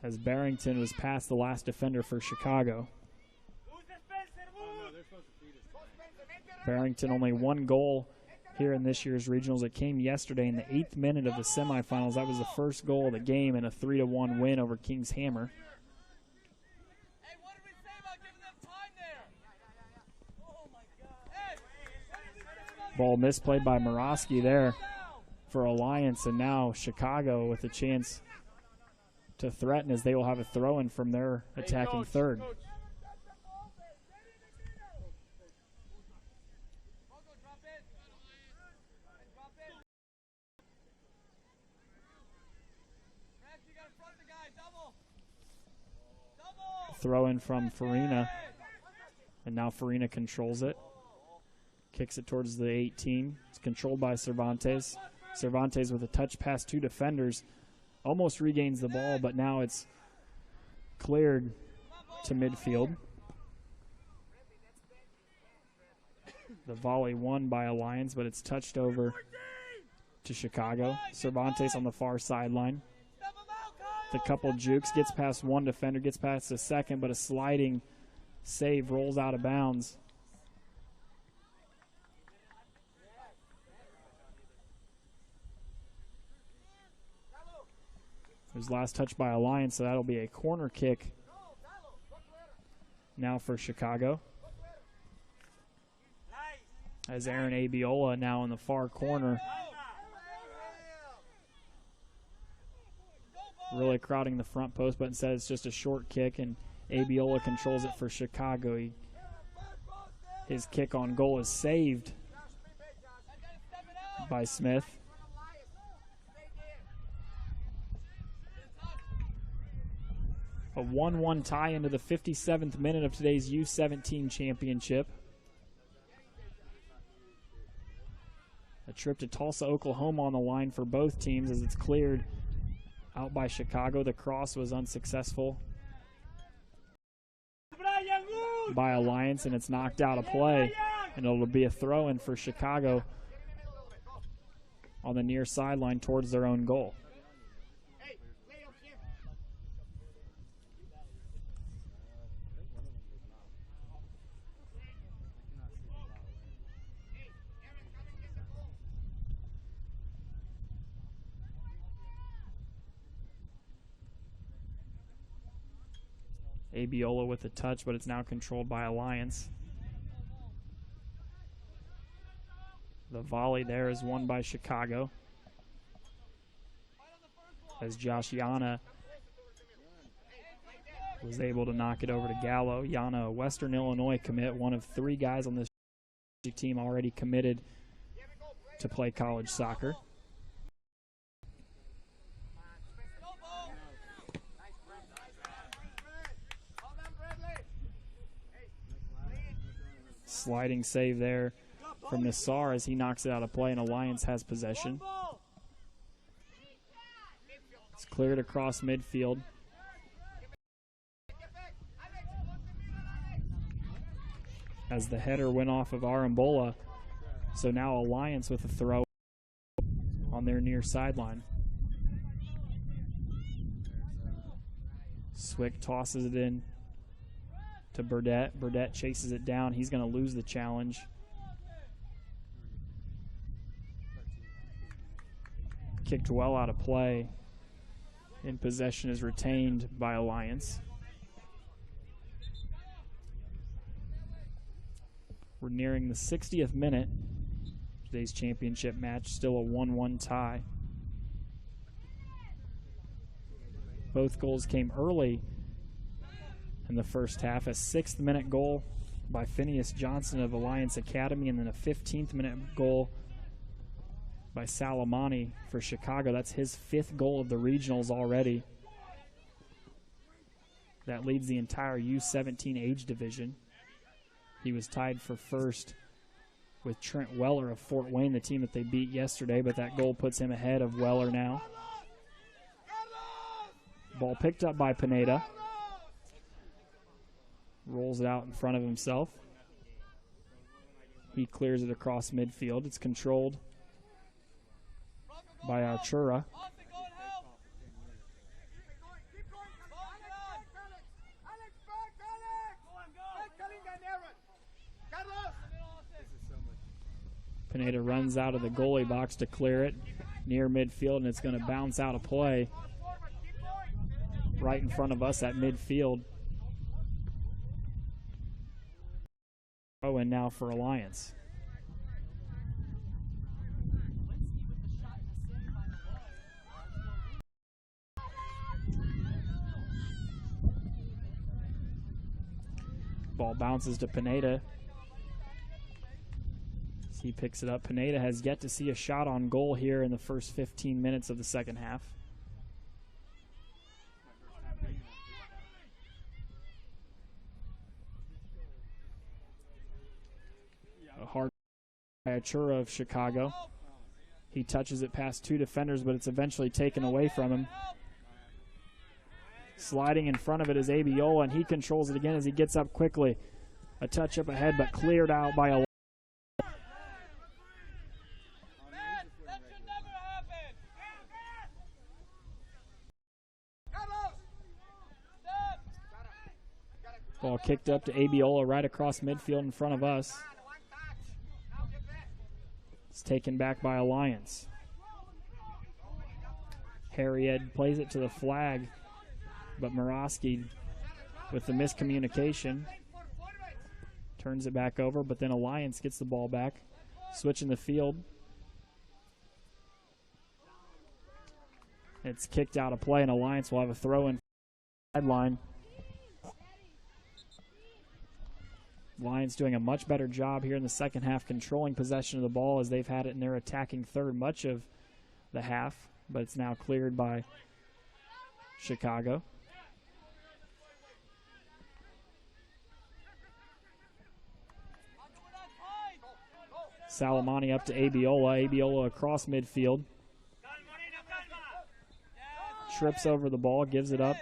as Barrington was past the last defender for Chicago. Barrington only 1 goal here in this year's regionals. It came yesterday in the 8th minute of the semifinals. That was the first goal of the game and a 3-1 win over Kings Hammer. Hey, what did we say about giving them time there? Oh my God. Hey, what did we say about Ball misplayed by Morosky there for Alliance, and now Chicago with a chance to threaten as they will have a throw-in from their attacking third. Throw-in from Farina, and now Farina controls it. Kicks it towards the 18. It's controlled by Cervantes. Cervantes with a touch past two defenders. Almost regains the ball, but now it's cleared to midfield. The volley won by Alliance, but it's touched over to Chicago. Cervantes on the far sideline. The couple jukes, gets past one defender, gets past the second, but a sliding save rolls out of bounds. It was last touch by Alliance, so that'll be a corner kick now for Chicago. As Aaron Abiola now in the far corner, really crowding the front post, but instead it's just a short kick, and Abiola controls it for Chicago. His kick on goal is saved by Smith. A 1-1 tie into the 57th minute of today's U17 championship. A trip to Tulsa, Oklahoma on the line for both teams as it's cleared out by Chicago. The cross was unsuccessful by Alliance, and it's knocked out of play. And it'll be a throw-in for Chicago on the near sideline towards their own goal. Abiola with a touch, but it's now controlled by Alliance. The volley there is won by Chicago, as Josh Yana was able to knock it over to Gallo. Yana, a Western Illinois commit, one of 3 guys on this team already committed to play college soccer. Sliding save there from Nassar as he knocks it out of play, and Alliance has possession. It's cleared across midfield. As the header went off of Arambola, so now Alliance with a throw on their near sideline. Swick tosses it in to Burdett. Burdett chases it down. He's going to lose the challenge. Kicked well out of play. And possession is retained by Alliance. We're nearing the 60th minute. Today's championship match, still a 1-1 tie. Both goals came early in the first half. A 6th-minute goal by Phineas Johnson of Alliance Academy, and then a 15th-minute goal by Salamani for Chicago. That's his 5th goal of the regionals already. That leads the entire U17 age division. He was tied for first with Trent Weller of Fort Wayne, the team that they beat yesterday, but that goal puts him ahead of Weller now. Ball picked up by Pineda. Rolls it out in front of himself. He clears it across midfield. It's controlled by Archura. Pineda runs out of the goalie box to clear it near midfield, and it's going to bounce out of play right in front of us at midfield. Oh, and now for Alliance. Ball bounces to Pineda. As he picks it up, Pineda has yet to see a shot on goal here in the first 15 minutes of the second half. A hard by Achura of Chicago. He touches it past two defenders, but it's eventually taken away from him. Sliding in front of it is Abiola, and he controls it again as he gets up quickly. A touch up ahead, but cleared out by a... Ball kicked up to Abiola right across midfield in front of us. It's taken back by Alliance. Harriet plays it to the flag, but Murawski, with the miscommunication, turns it back over, but then Alliance gets the ball back, switching the field. It's kicked out of play, and Alliance will have a throw-in sideline. Lions doing a much better job here in the second half, controlling possession of the ball as they've had it in their attacking third much of the half, but it's now cleared by Chicago. Salamani up to Abiola. Abiola across midfield. Trips over the ball, gives it up.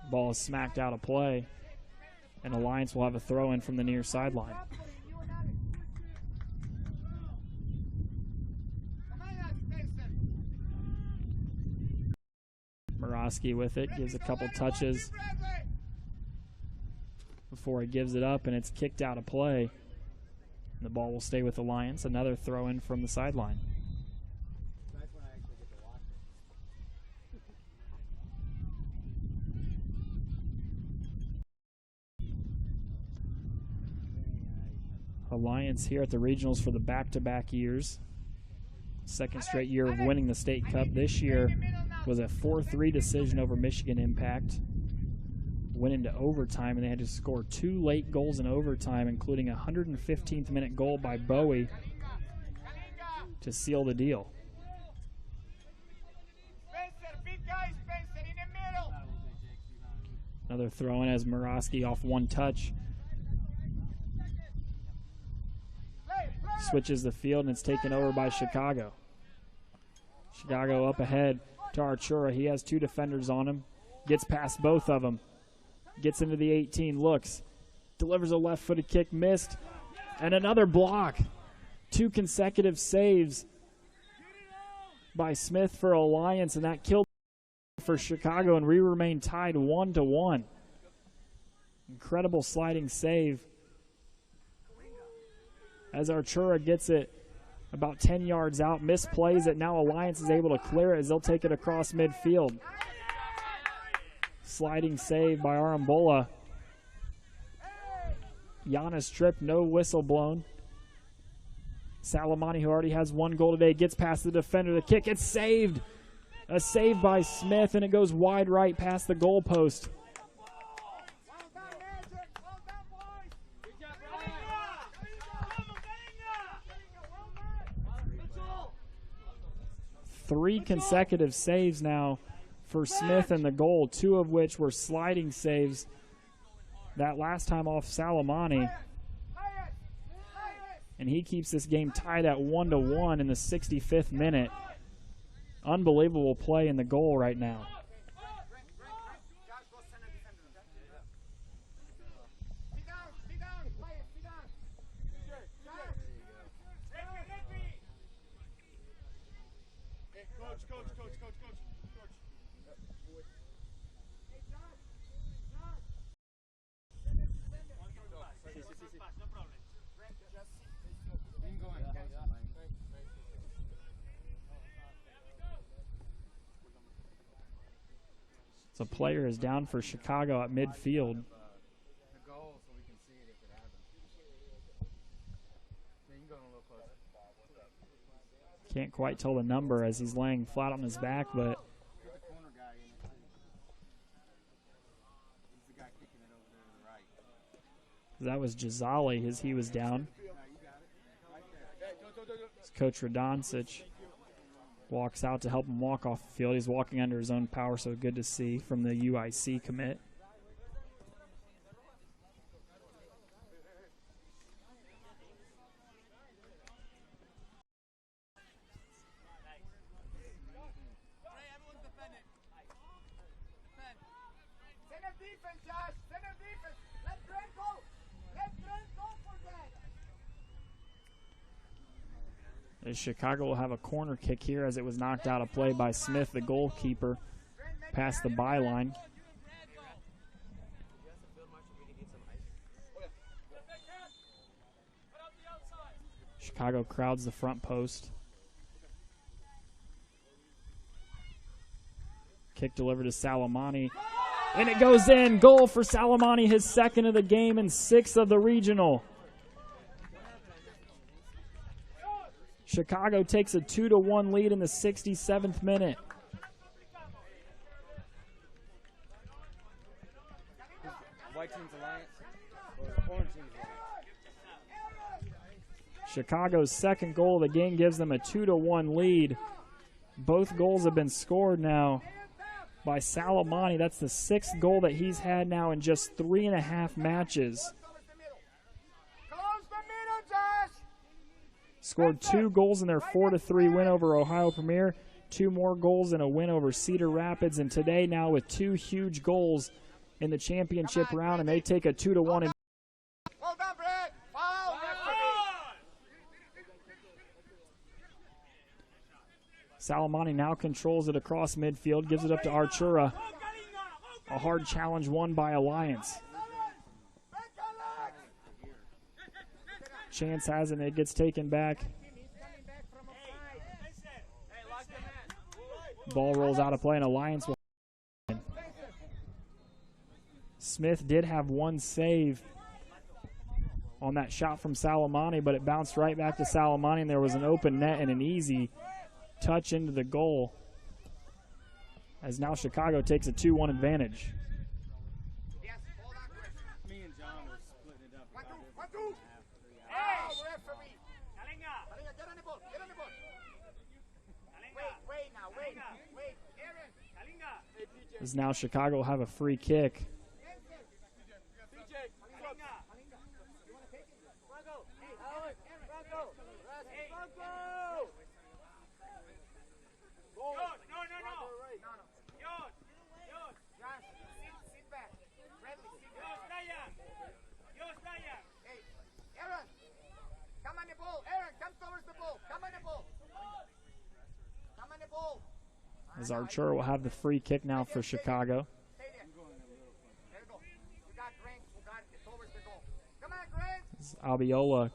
Ball is smacked out of play, and Alliance will have a throw-in from the near sideline. Murawski with it, gives a couple touches before he gives it up, and it's kicked out of play. And the ball will stay with Alliance. Another throw-in from the sideline. Alliance here at the regionals for the back-to-back years. Second straight year of winning the state cup. This year was a 4-3 decision over Michigan Impact. Went into overtime, and they had to score 2 late goals in overtime, including a 115th minute goal by Bowie to seal the deal. Another throw-in as Murawski off one touch. Switches the field, and it's taken over by Chicago. Chicago up ahead to Archura. He has 2 defenders on him. Gets past both of them. Gets into the 18, looks. Delivers a left-footed kick, missed. And another block. 2 consecutive saves by Smith for Alliance, and that killed for Chicago, and we remain tied 1-1. Incredible sliding save as Archura gets it about 10 yards out, misplays it. Now Alliance is able to clear it as they'll take it across midfield. Sliding save by Arambola. Giannis tripped, no whistle blown. Salamani, who already has 1 goal today, gets past the defender. The kick, it's saved. A save by Smith, and it goes wide right past the goalpost. Three consecutive saves now for Smith in the goal, 2 of which were sliding saves. That last time off Salamani. And he keeps this game tied at 1-1 in the 65th minute. Unbelievable play in the goal right now. So player is down for Chicago at midfield. Can't quite tell the number as he's laying flat on his back, but that was Jazali as he was down. Coach Radoncic walks out to help him walk off the field. He's walking under his own power, so good to see from the UIC commit. Chicago will have a corner kick here as it was knocked out of play by Smith, the goalkeeper, past the byline. Chicago crowds the front post. Kick delivered to Salamani, and it goes in. Goal for Salamani, his second of the game and sixth of the regional. Chicago takes a 2-1 lead in the 67th minute. White team's alliance or orange team's alliance? Chicago's second goal of the game gives them a 2-1 lead. Both goals have been scored now by Salamani. That's the sixth goal that he's had now in just 3.5 matches. Scored 2 goals in their 4-3 win over Ohio Premier, 2 more goals in a win over Cedar Rapids, and today now with 2 huge goals in the championship round, and they take a 2-1. Salamani now controls it across midfield, gives it up to Archura. A hard challenge won by Alliance. Chance has it, and it gets taken back. Ball rolls out of play, and Alliance will. Smith did have one save on that shot from Salamani, but it bounced right back to Salamani, and there was an open net and an easy touch into the goal, as now Chicago takes a 2-1 advantage. As now Chicago will have a free kick. As Archer will have the free kick now for Chicago. As Abiola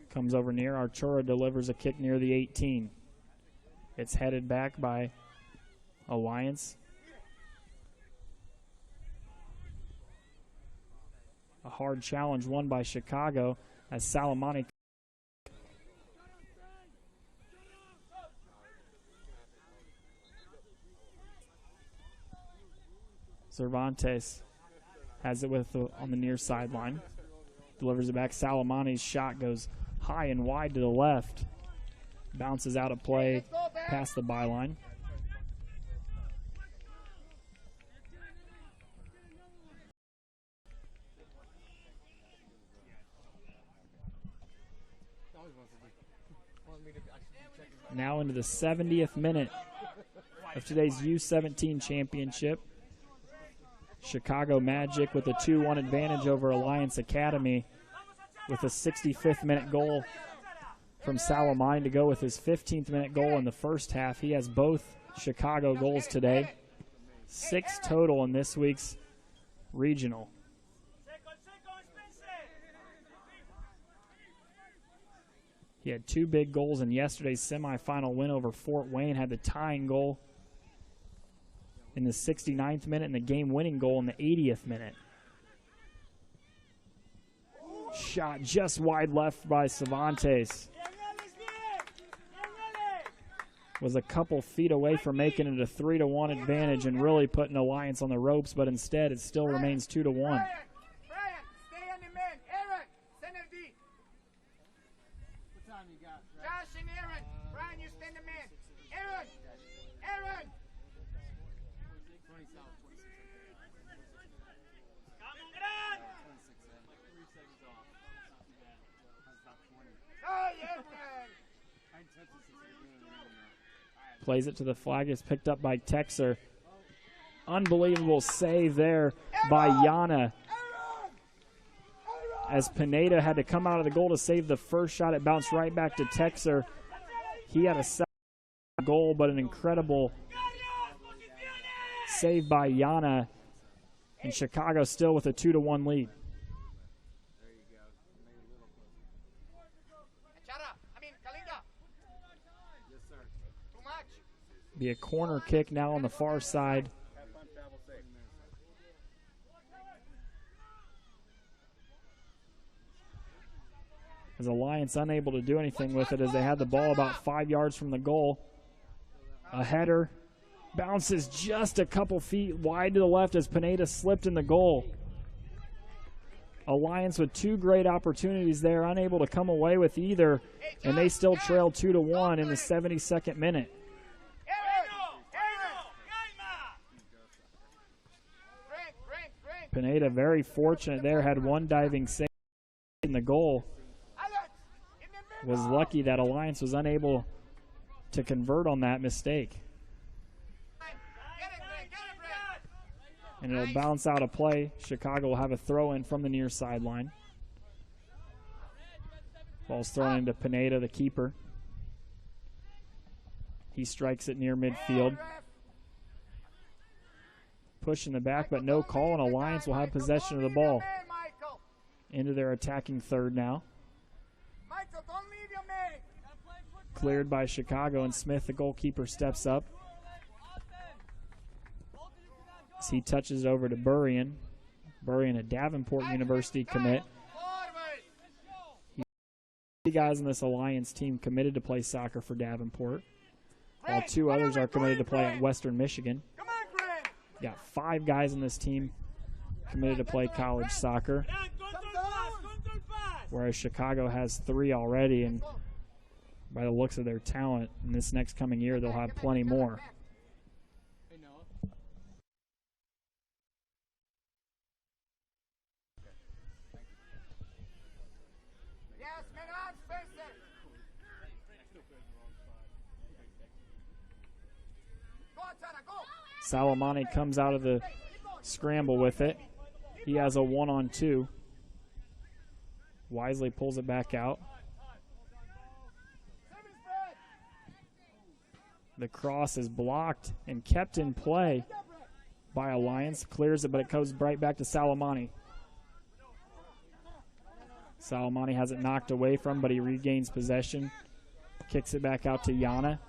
comes over near, Archura delivers a kick near the 18. It's headed back by Alliance. A hard challenge won by Chicago as Salamani. Cervantes has it on the near sideline. Delivers it back. Salamani's shot goes high and wide to the left. Bounces out of play past the byline. Now into the 70th minute of today's U17 championship. Chicago Magic with a 2-1 advantage over Alliance Academy with a 65th minute goal from Salamine to go with his 15th minute goal in the first half. He has both Chicago goals today. 6 total in this week's regional. He had 2 big goals in yesterday's semifinal win over Fort Wayne, had the tying goal in the 69th minute and the game-winning goal in the 80th minute. Shot just wide left by Cervantes. Was a couple feet away from making it a 3-1 advantage and really putting Alliance on the ropes, but instead it still remains 2-1. Plays it to the flag. It's picked up by Texer. Unbelievable save there by Yana. As Pineda had to come out of the goal to save the first shot, it bounced right back to Texer. He had a second goal, but an incredible save by Yana. And Chicago still with a 2-1 lead. Be a corner kick now on the far side. As Alliance unable to do anything with it as they had the ball about 5 yards from the goal. A header bounces just a couple feet wide to the left as Pineda slipped in the goal. Alliance with 2 great opportunities there, unable to come away with either, and they still trail 2-1 in the 72nd minute. Pineda very fortunate there, had one diving save in the goal. Was lucky that Alliance was unable to convert on that mistake. And it'll bounce out of play. Chicago will have a throw-in from the near sideline. Ball's thrown into Pineda, the keeper. He strikes it near midfield. Push in the back, but no call, and Alliance will have possession of the ball. Into their attacking third now. Cleared by Chicago, and Smith, the goalkeeper, steps up. As he touches over to Burrian. Burrian, a Davenport University commit. The guys in this Alliance team committed to play soccer for Davenport, while 2 others are committed to play at Western Michigan. Got 5 guys in this team committed to play college soccer, whereas Chicago has 3 already, and by the looks of their talent, in this next coming year, they'll have plenty more. Salamani comes out of the scramble with it. He has a 1-on-2. Wisely pulls it back out. The cross is blocked and kept in play by Alliance. Clears it, but it goes right back to Salamani. Salamani has it knocked away from, but he regains possession. Kicks it back out to Yana.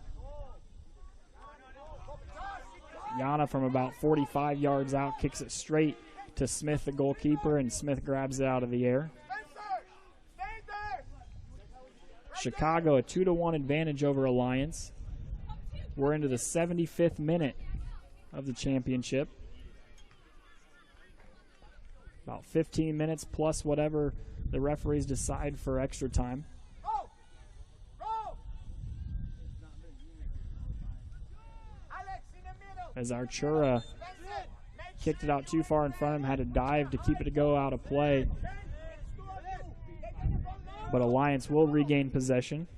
Yana from about 45 yards out kicks it straight to Smith, the goalkeeper, and Smith grabs it out of the air. Chicago a 2-1 advantage over Alliance. We're into the 75th minute of the championship. About 15 minutes plus whatever the referees decide for extra time. As Archura kicked it out too far in front of him, had to dive to keep it to go out of play. But Alliance will regain possession.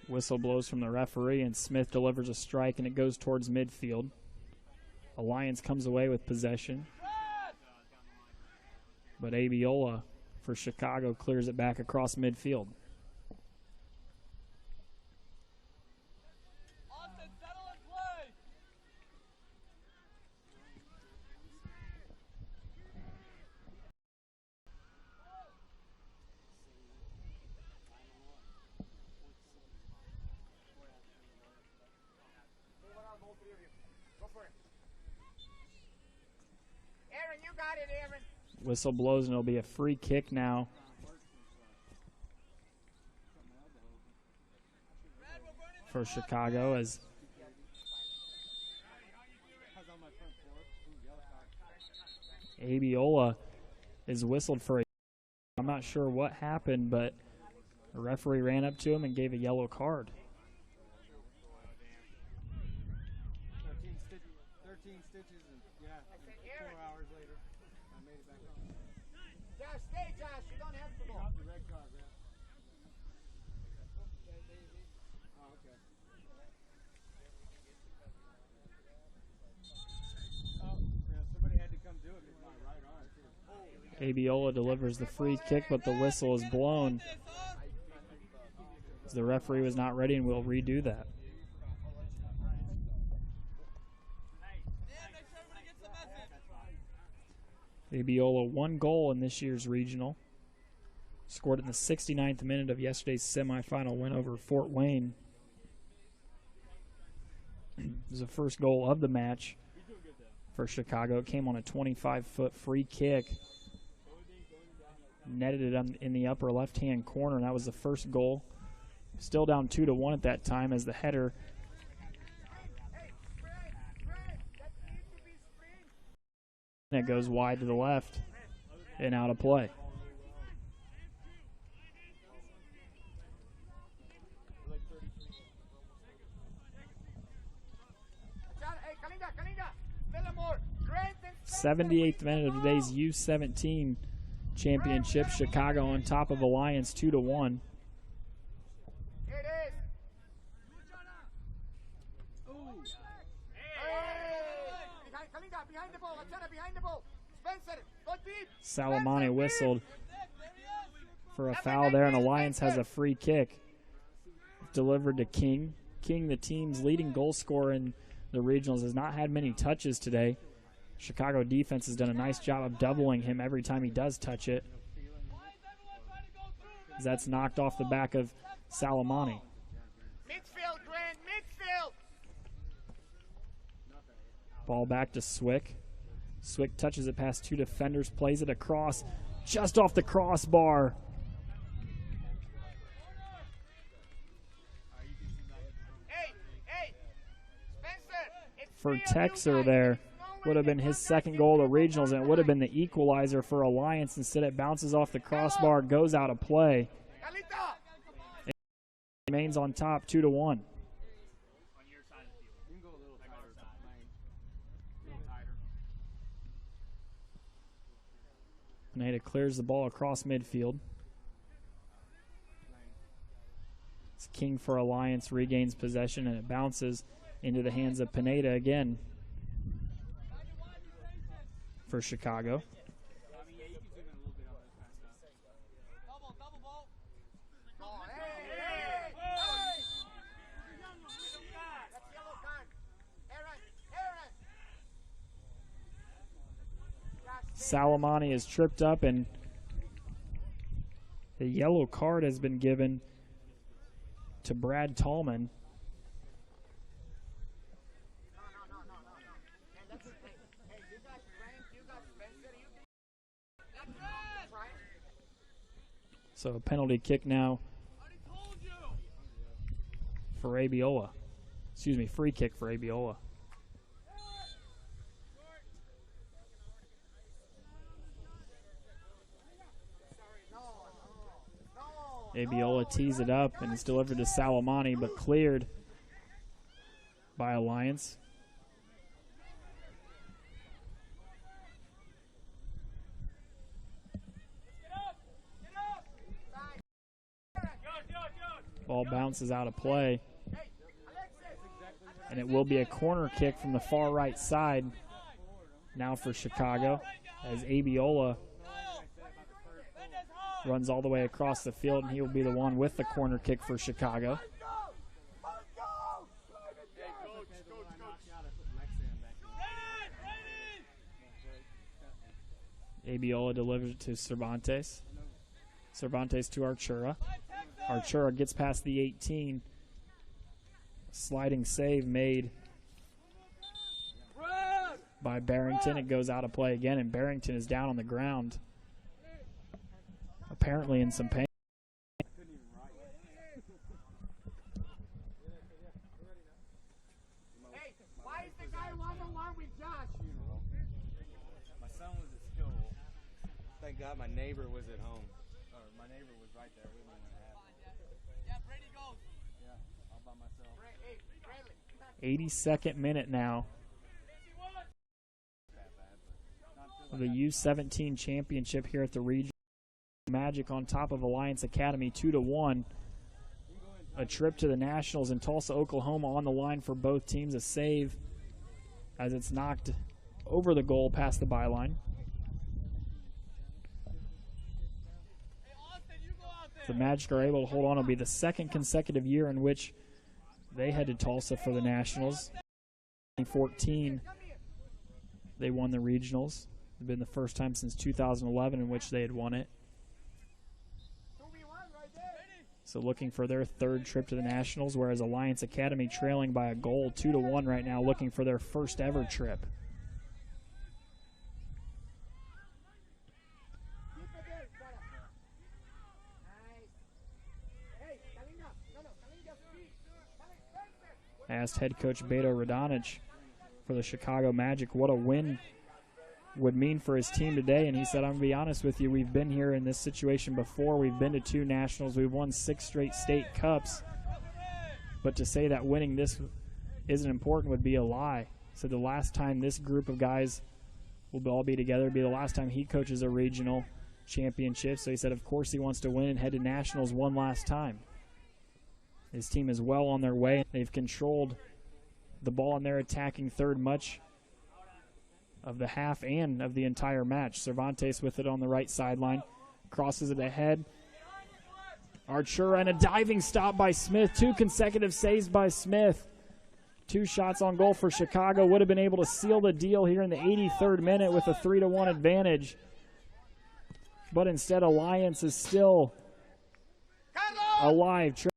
Whistle blows from the referee, and Smith delivers a strike, and it goes towards midfield. Alliance comes away with possession, but Abiola for Chicago clears it back across midfield. Austin, settle and play. Aaron, you got it, Aaron. Whistle blows, and it'll be a free kick now for Chicago as Abiola is whistled for a. I'm not sure what happened, but the referee ran up to him and gave a yellow card. 13 stitches, and yeah, 4 hours later, I made it back home. Josh, stay, Josh. You don't have to go. Dropped the red card, man. Oh, okay. Oh, yeah, somebody had to come do it with my right arm, too. Abiola delivers the free kick, but the whistle is blown. The referee was not ready, and we'll redo that. Abiola, 1 goal in this year's regional. Scored in the 69th minute of yesterday's semifinal win over Fort Wayne. It was the first goal of the match for Chicago. It came on a 25-foot free kick. Netted it in the upper left-hand corner, and that was the first goal. Still down 2-1 at that time as the header and it goes wide to the left and out of play. Great. 78th minute of today's U17 championship. Chicago on top of Alliance 2-1. Here it is. Behind the ball. Achana, behind the ball. Spencer, go deep. Salamani whistled for a foul there, and Alliance has a free kick delivered to King. King, the team's leading goal scorer in the regionals, has not had many touches today. Chicago defense has done a nice job of doubling him every time he does touch it. That's knocked off the back of Salamani. Midfield, Grant, midfield. Ball back to Swick. Swick touches it past 2 defenders, plays it across, just off the crossbar. Hey, Spencer. It's For three of you Texer guys. there. There's no Would have way been to his get second that goal of the midfield. regionals, and it would have been the equalizer for Alliance. Instead, it bounces off the crossbar, goes out of play. Galita. Remains on top 2-1. You can go a little tighter. A little tighter. Pineda clears the ball across midfield. It's King for Alliance, regains possession, and it bounces into the hands of Pineda again for Chicago. Double ball. Oh, hey. That's yellow card. Aaron. Salamani is tripped up, and the yellow card has been given to Brad Tallman. No. Hey, that's it. Hey, you got Frank, you got Spencer, you That's right. So a penalty kick now Already told you. for Abiola. Excuse me, free kick for Abiola. Abiola tees it up, and it's delivered to Salamani, but cleared by Alliance. Ball ball bounces out of play. And it will be a corner kick from the far right side now for Chicago, as Abiola runs all the way across the field, and he will be the one with the corner kick for Chicago. Abiola delivers it to Cervantes. Cervantes to Archura. Archura gets past the 18. Sliding save made by Barrington. It goes out of play again, and Barrington is down on the ground, apparently in some pain. Hey, why is the guy 1-on-1 with Josh? My son was at school. Thank God my neighbor was at home. Or my neighbor was right there with me when it happened. Yeah, Brady goes. Yeah, all by myself. 82nd minute now. The U17 championship here at the region. Magic on top of Alliance Academy 2-1. A trip to the Nationals in Tulsa, Oklahoma on the line for both teams. A save as it's knocked over the goal past the byline. The Magic are able to hold on. It'll be the second consecutive year in which they head to Tulsa for the Nationals. In 2014, they won the regionals. It's been the first time since 2011 in which they had won it. So looking for their third trip to the Nationals, whereas Alliance Academy trailing by a goal 2-1 right now, looking for their first ever trip. I asked head coach Beto Radonich for the Chicago Magic what a win would mean for his team today, and he said, I'm going to be honest with you, we've been here in this situation before. We've been to 2 Nationals. We've won 6 straight state cups. But to say that winning this isn't important would be a lie. So the last time this group of guys will all be together will be the last time he coaches a regional championship. So he said, of course he wants to win and head to Nationals one last time. His team is well on their way. They've controlled the ball in their attacking third much of the half and of the entire match. Cervantes with it on the right sideline. Crosses it ahead. Archura and a diving stop by Smith. 2 consecutive saves by Smith. 2 shots on goal for Chicago. Would have been able to seal the deal here in the 83rd minute with a 3-1 advantage. But instead, Alliance is still alive.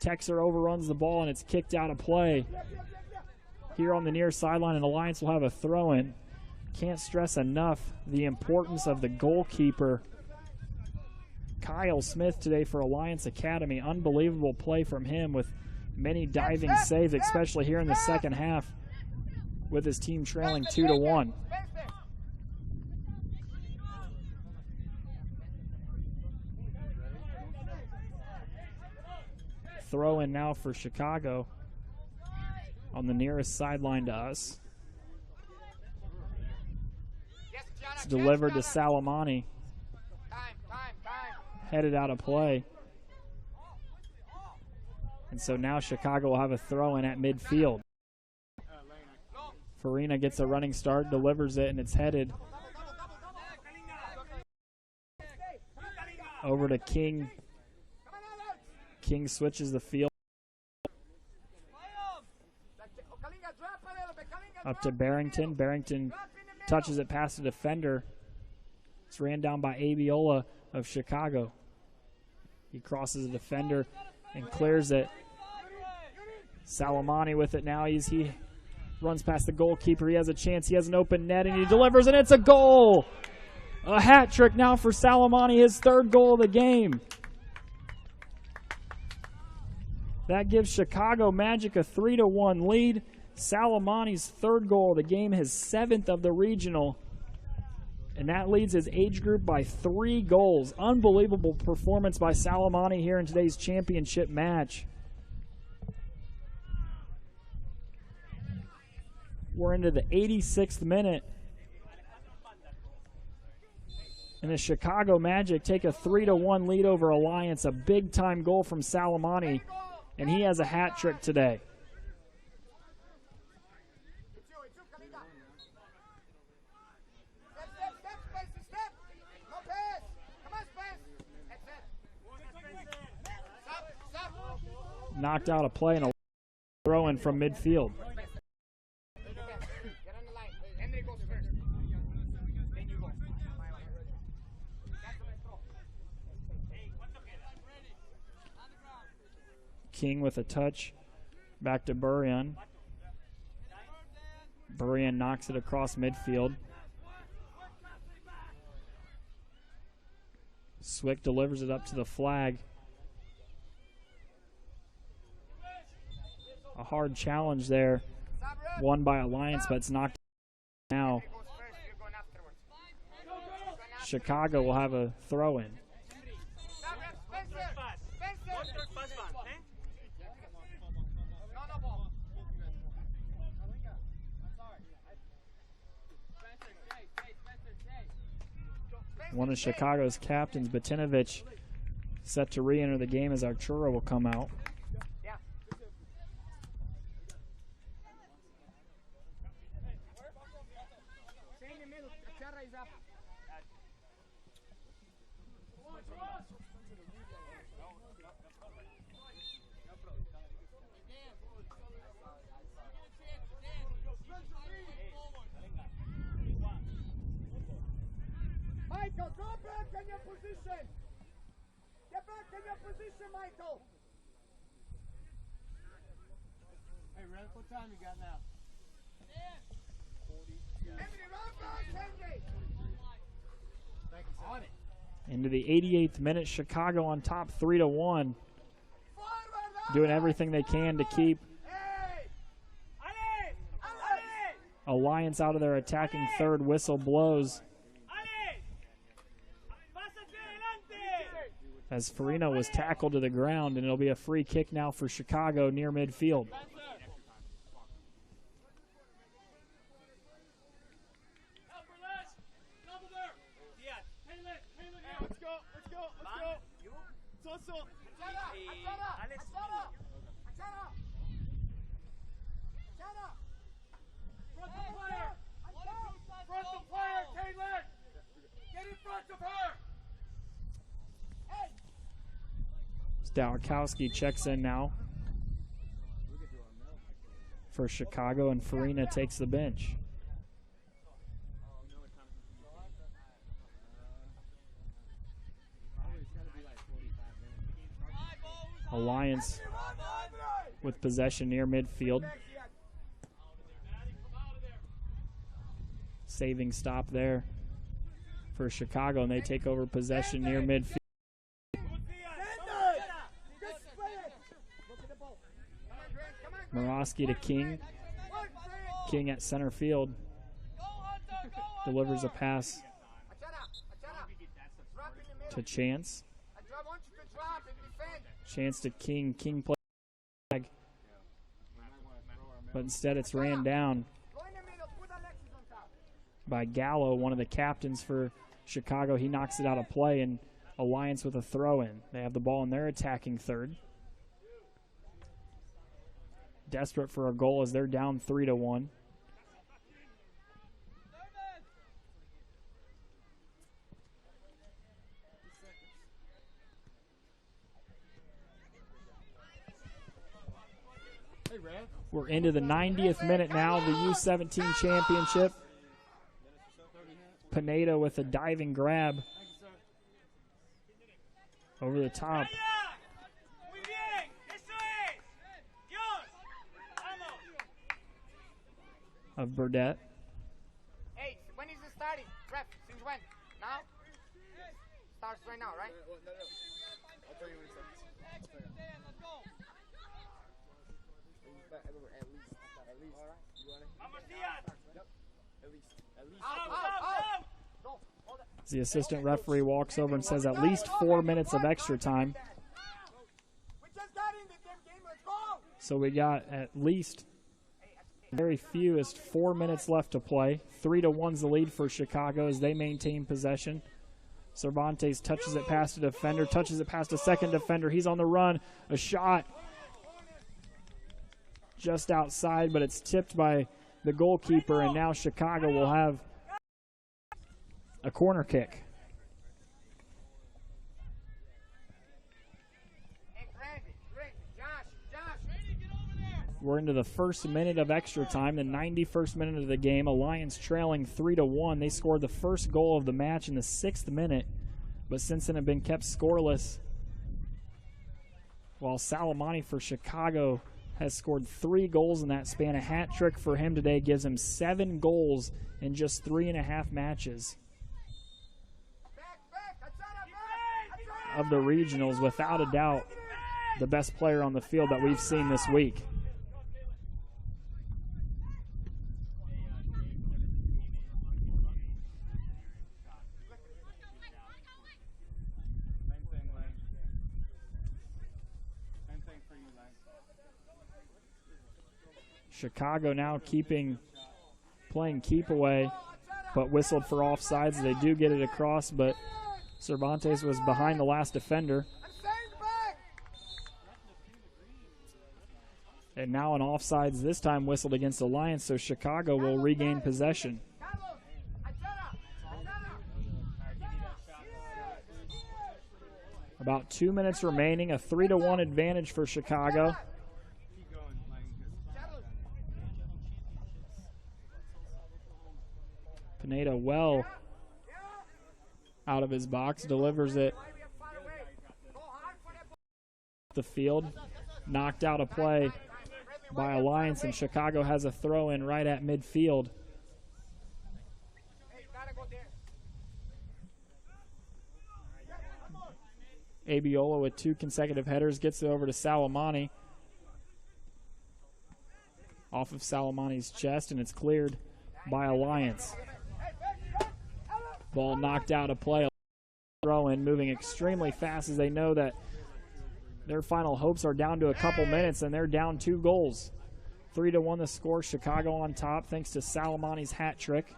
Texer overruns the ball, and it's kicked out of play here on the near sideline, and Alliance will have a throw-in. Can't stress enough the importance of the goalkeeper, Kyle Smith, today for Alliance Academy. Unbelievable play from him with many diving saves, especially here in the second half with his team trailing 2-1. Throw in now for Chicago on the nearest sideline to us. It's delivered to Salamani. Headed out of play. And so now Chicago will have a throw in at midfield. Farina gets a running start, delivers it, and it's headed over to King. King switches the field. Up to Barrington. Barrington touches it past the defender. It's ran down by Abiola of Chicago. He crosses the defender and clears it. Salamani with it now. He runs past the goalkeeper. He has a chance. He has an open net, and he delivers, and it's a goal. A hat trick now for Salamani, his 3rd goal of the game. That gives Chicago Magic a 3-1 lead. Salamani's 3rd goal of the game, his 7th of the regional. And that leads his age group by 3 goals. Unbelievable performance by Salamani here in today's championship match. We're into the 86th minute. And the Chicago Magic take a 3-1 lead over Alliance. A big-time goal from Salamani, and he has a hat trick today. Knocked out a play and a throw-in from midfield. King with a touch. Back to Burian. Burian knocks it across midfield. Swick delivers it up to the flag. A hard challenge there. Won by Alliance, but it's knocked now. Chicago will have a throw-in. One of Chicago's captains, Batinovich, set to re-enter the game as Arturo will come out. Michael, go back in your position. Get back in your position, Michael. Hey, Red, what time you got now? Henry, run back, Henry. Thank you, sir. On it. Into the 88th minute, Chicago on top 3-1. Doing everything they can to keep Alliance out of their attacking third. Whistle blows as Farina was tackled to the ground, and it'll be a free kick now for Chicago near midfield. Stałkowski checks in now for Chicago, and Farina takes the bench. Alliance with possession near midfield. Saving stop there for Chicago, and they take over possession near midfield. Morosky to King. King at center field. Delivers a pass to Chance. Chance to King. King plays flag, but instead it's ran down by Gallo, one of the captains for Chicago. He knocks it out of play, and Alliance with a throw-in. They have the ball in their attacking third. Desperate for a goal as they're down 3-1. We're into the 90th minute now of the U17 championship. Pineda with a diving grab over the top of Burdette. Hey, when is it starting? Ref, since when? Now? Starts right now, right? No. I'll tell you when it starts. At least. All right. You want it? Yep. At least. Out. No, hold it. The assistant referee walks over and says at least 4 minutes of extra time. We just got in the game. Let's go. So we got at least very fewest 4 minutes left to play. 3-1's the lead for Chicago as they maintain possession. Cervantes touches it past a defender, touches it past a second defender. He's on the run. A shot just outside, but it's tipped by the goalkeeper, and now Chicago will have a corner kick. We're into the first minute of extra time, the 91st minute of the game. Alliance trailing 3-1. They scored the first goal of the match in the 6th minute, but since then have been kept scoreless. While Salamani for Chicago has scored 3 goals in that span. A hat trick for him today gives him 7 goals in just 3.5 matches. Of the regionals, without a doubt, the best player on the field that we've seen this week. Chicago now playing keep away, but whistled for offsides. They do get it across, but Cervantes was behind the last defender. And now an offsides, this time whistled against Alliance, so Chicago will regain possession. About 2 minutes remaining, a 3-1 advantage for Chicago. Pineda well out of his box, delivers it the field, knocked out a play by Alliance, and Chicago has a throw in right at midfield. Abiola with 2 consecutive headers gets it over to Salamani. Off of Salamani's chest, and it's cleared by Alliance. Ball knocked out of play. Throw in, moving extremely fast as they know that their final hopes are down to a couple minutes, and they're down 2 goals. 3-1 the score. Chicago on top thanks to Salamani's hat trick.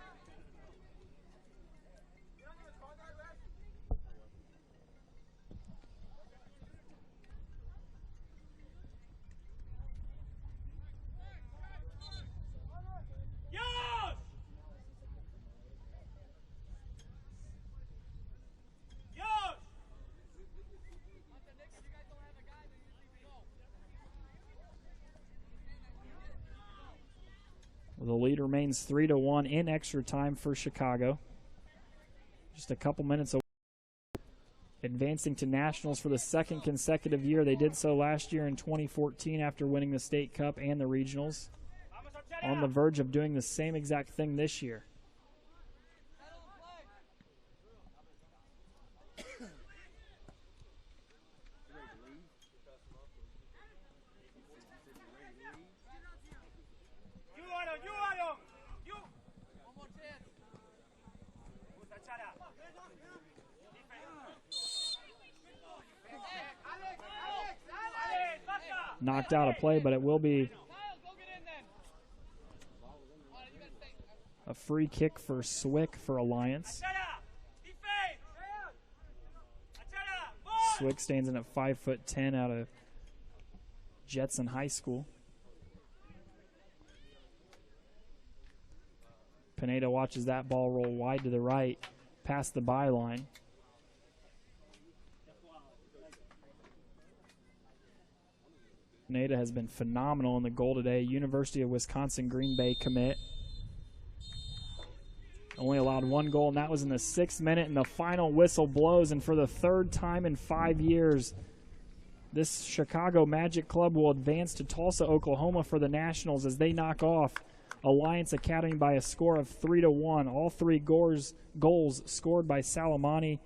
The lead remains 3-1 in extra time for Chicago. Just a couple minutes away. Advancing to nationals for the 2nd consecutive year. They did so last year in 2014 after winning the state cup and the regionals. On the verge of doing the same exact thing this year. Knocked out of play, but it will be a free kick for Swick for Alliance. Swick stands in at 5'10" out of Jetson High School. Pineda watches that ball roll wide to the right, past the byline. Pineda has been phenomenal in the goal today. University of Wisconsin Green Bay commit. Only allowed 1 goal, and that was in the 6th minute, and the final whistle blows. And for the 3rd time in 5 years, this Chicago Magic Club will advance to Tulsa, Oklahoma for the Nationals as they knock off Alliance Academy by a score of 3-1. All 3 goals scored by Salamani.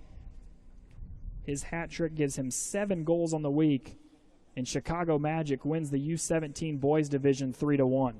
His hat trick gives him 7 goals on the week. And Chicago Magic wins the U17 boys division 3-1.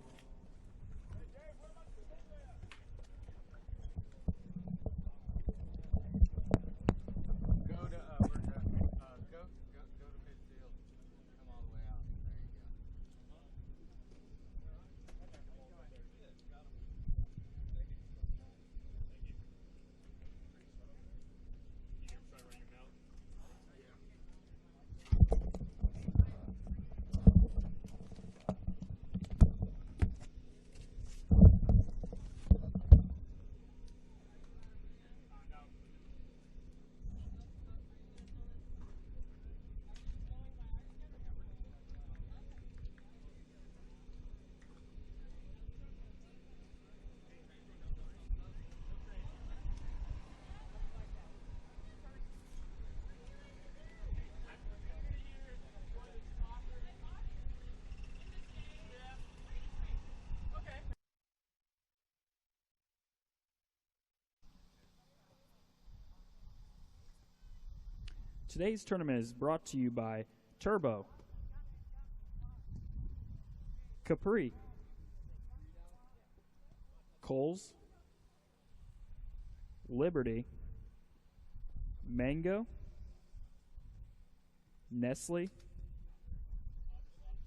Today's tournament is brought to you by Turbo, Capri, Kohl's, Liberty, Mango, Nestle,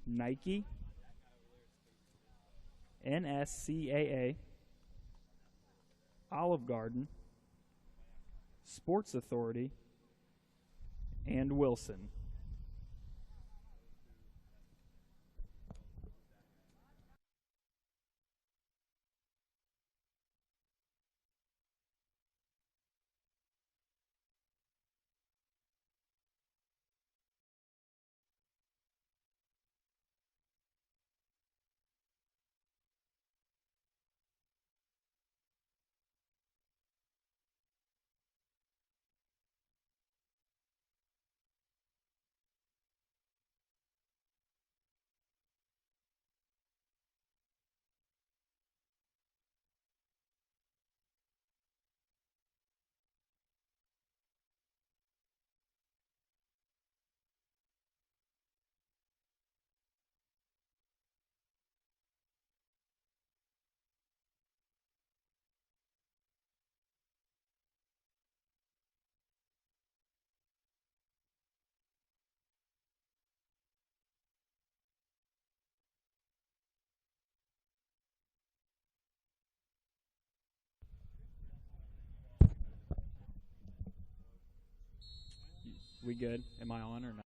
Nike, NSCAA, Olive Garden, Sports Authority, and Wilson. We good? Am I on or not?